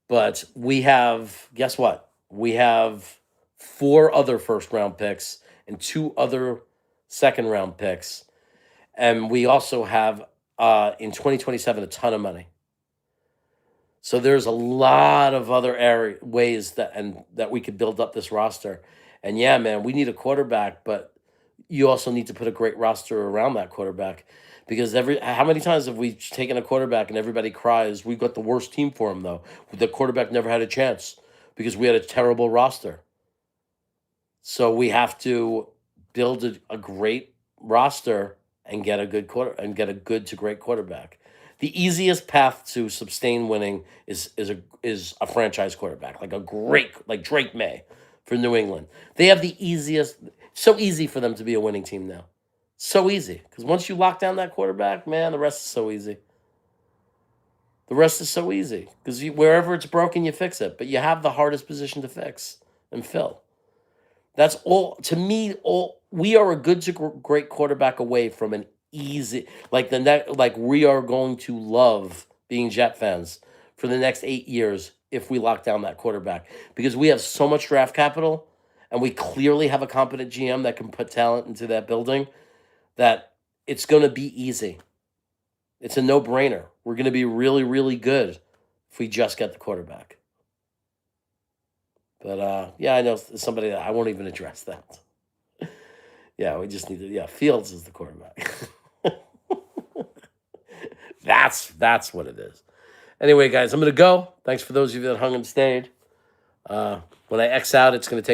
But we have, guess what? We have 4 other first round picks and 2 other second round picks. And we also have in 2027 a ton of money. So there's a lot of other ways that we could build up this roster. And yeah, man, we need a quarterback, but you also need to put a great roster around that quarterback because how many times have we taken a quarterback and everybody cries we got the worst team for him though. The quarterback never had a chance because we had a terrible roster. So we have to build a great roster and get a good to great quarterback. The easiest path to sustain winning is a franchise quarterback, like a great like Drake May for New England. They have the easiest. So easy for them to be a winning team now. So easy because once you lock down that quarterback, man, the rest is so easy. The rest is so easy because wherever it's broken, you fix it. But you have the hardest position to fix and fill. That's all to me. All we are a good to great quarterback away from an easy like the next like we are going to love being Jet fans for the next 8 years if we lock down that quarterback because we have so much draft capital and we clearly have a competent GM that can put talent into that building that it's going to be easy. It's a no-brainer. We're going to be really good if we just get the quarterback. But yeah, I know somebody that I won't even address that. Yeah, we just need to. Yeah, Fields is the quarterback. That's what it is. Anyway, guys, I'm gonna go. Thanks for those of you that hung and stayed. When I X out, it's gonna take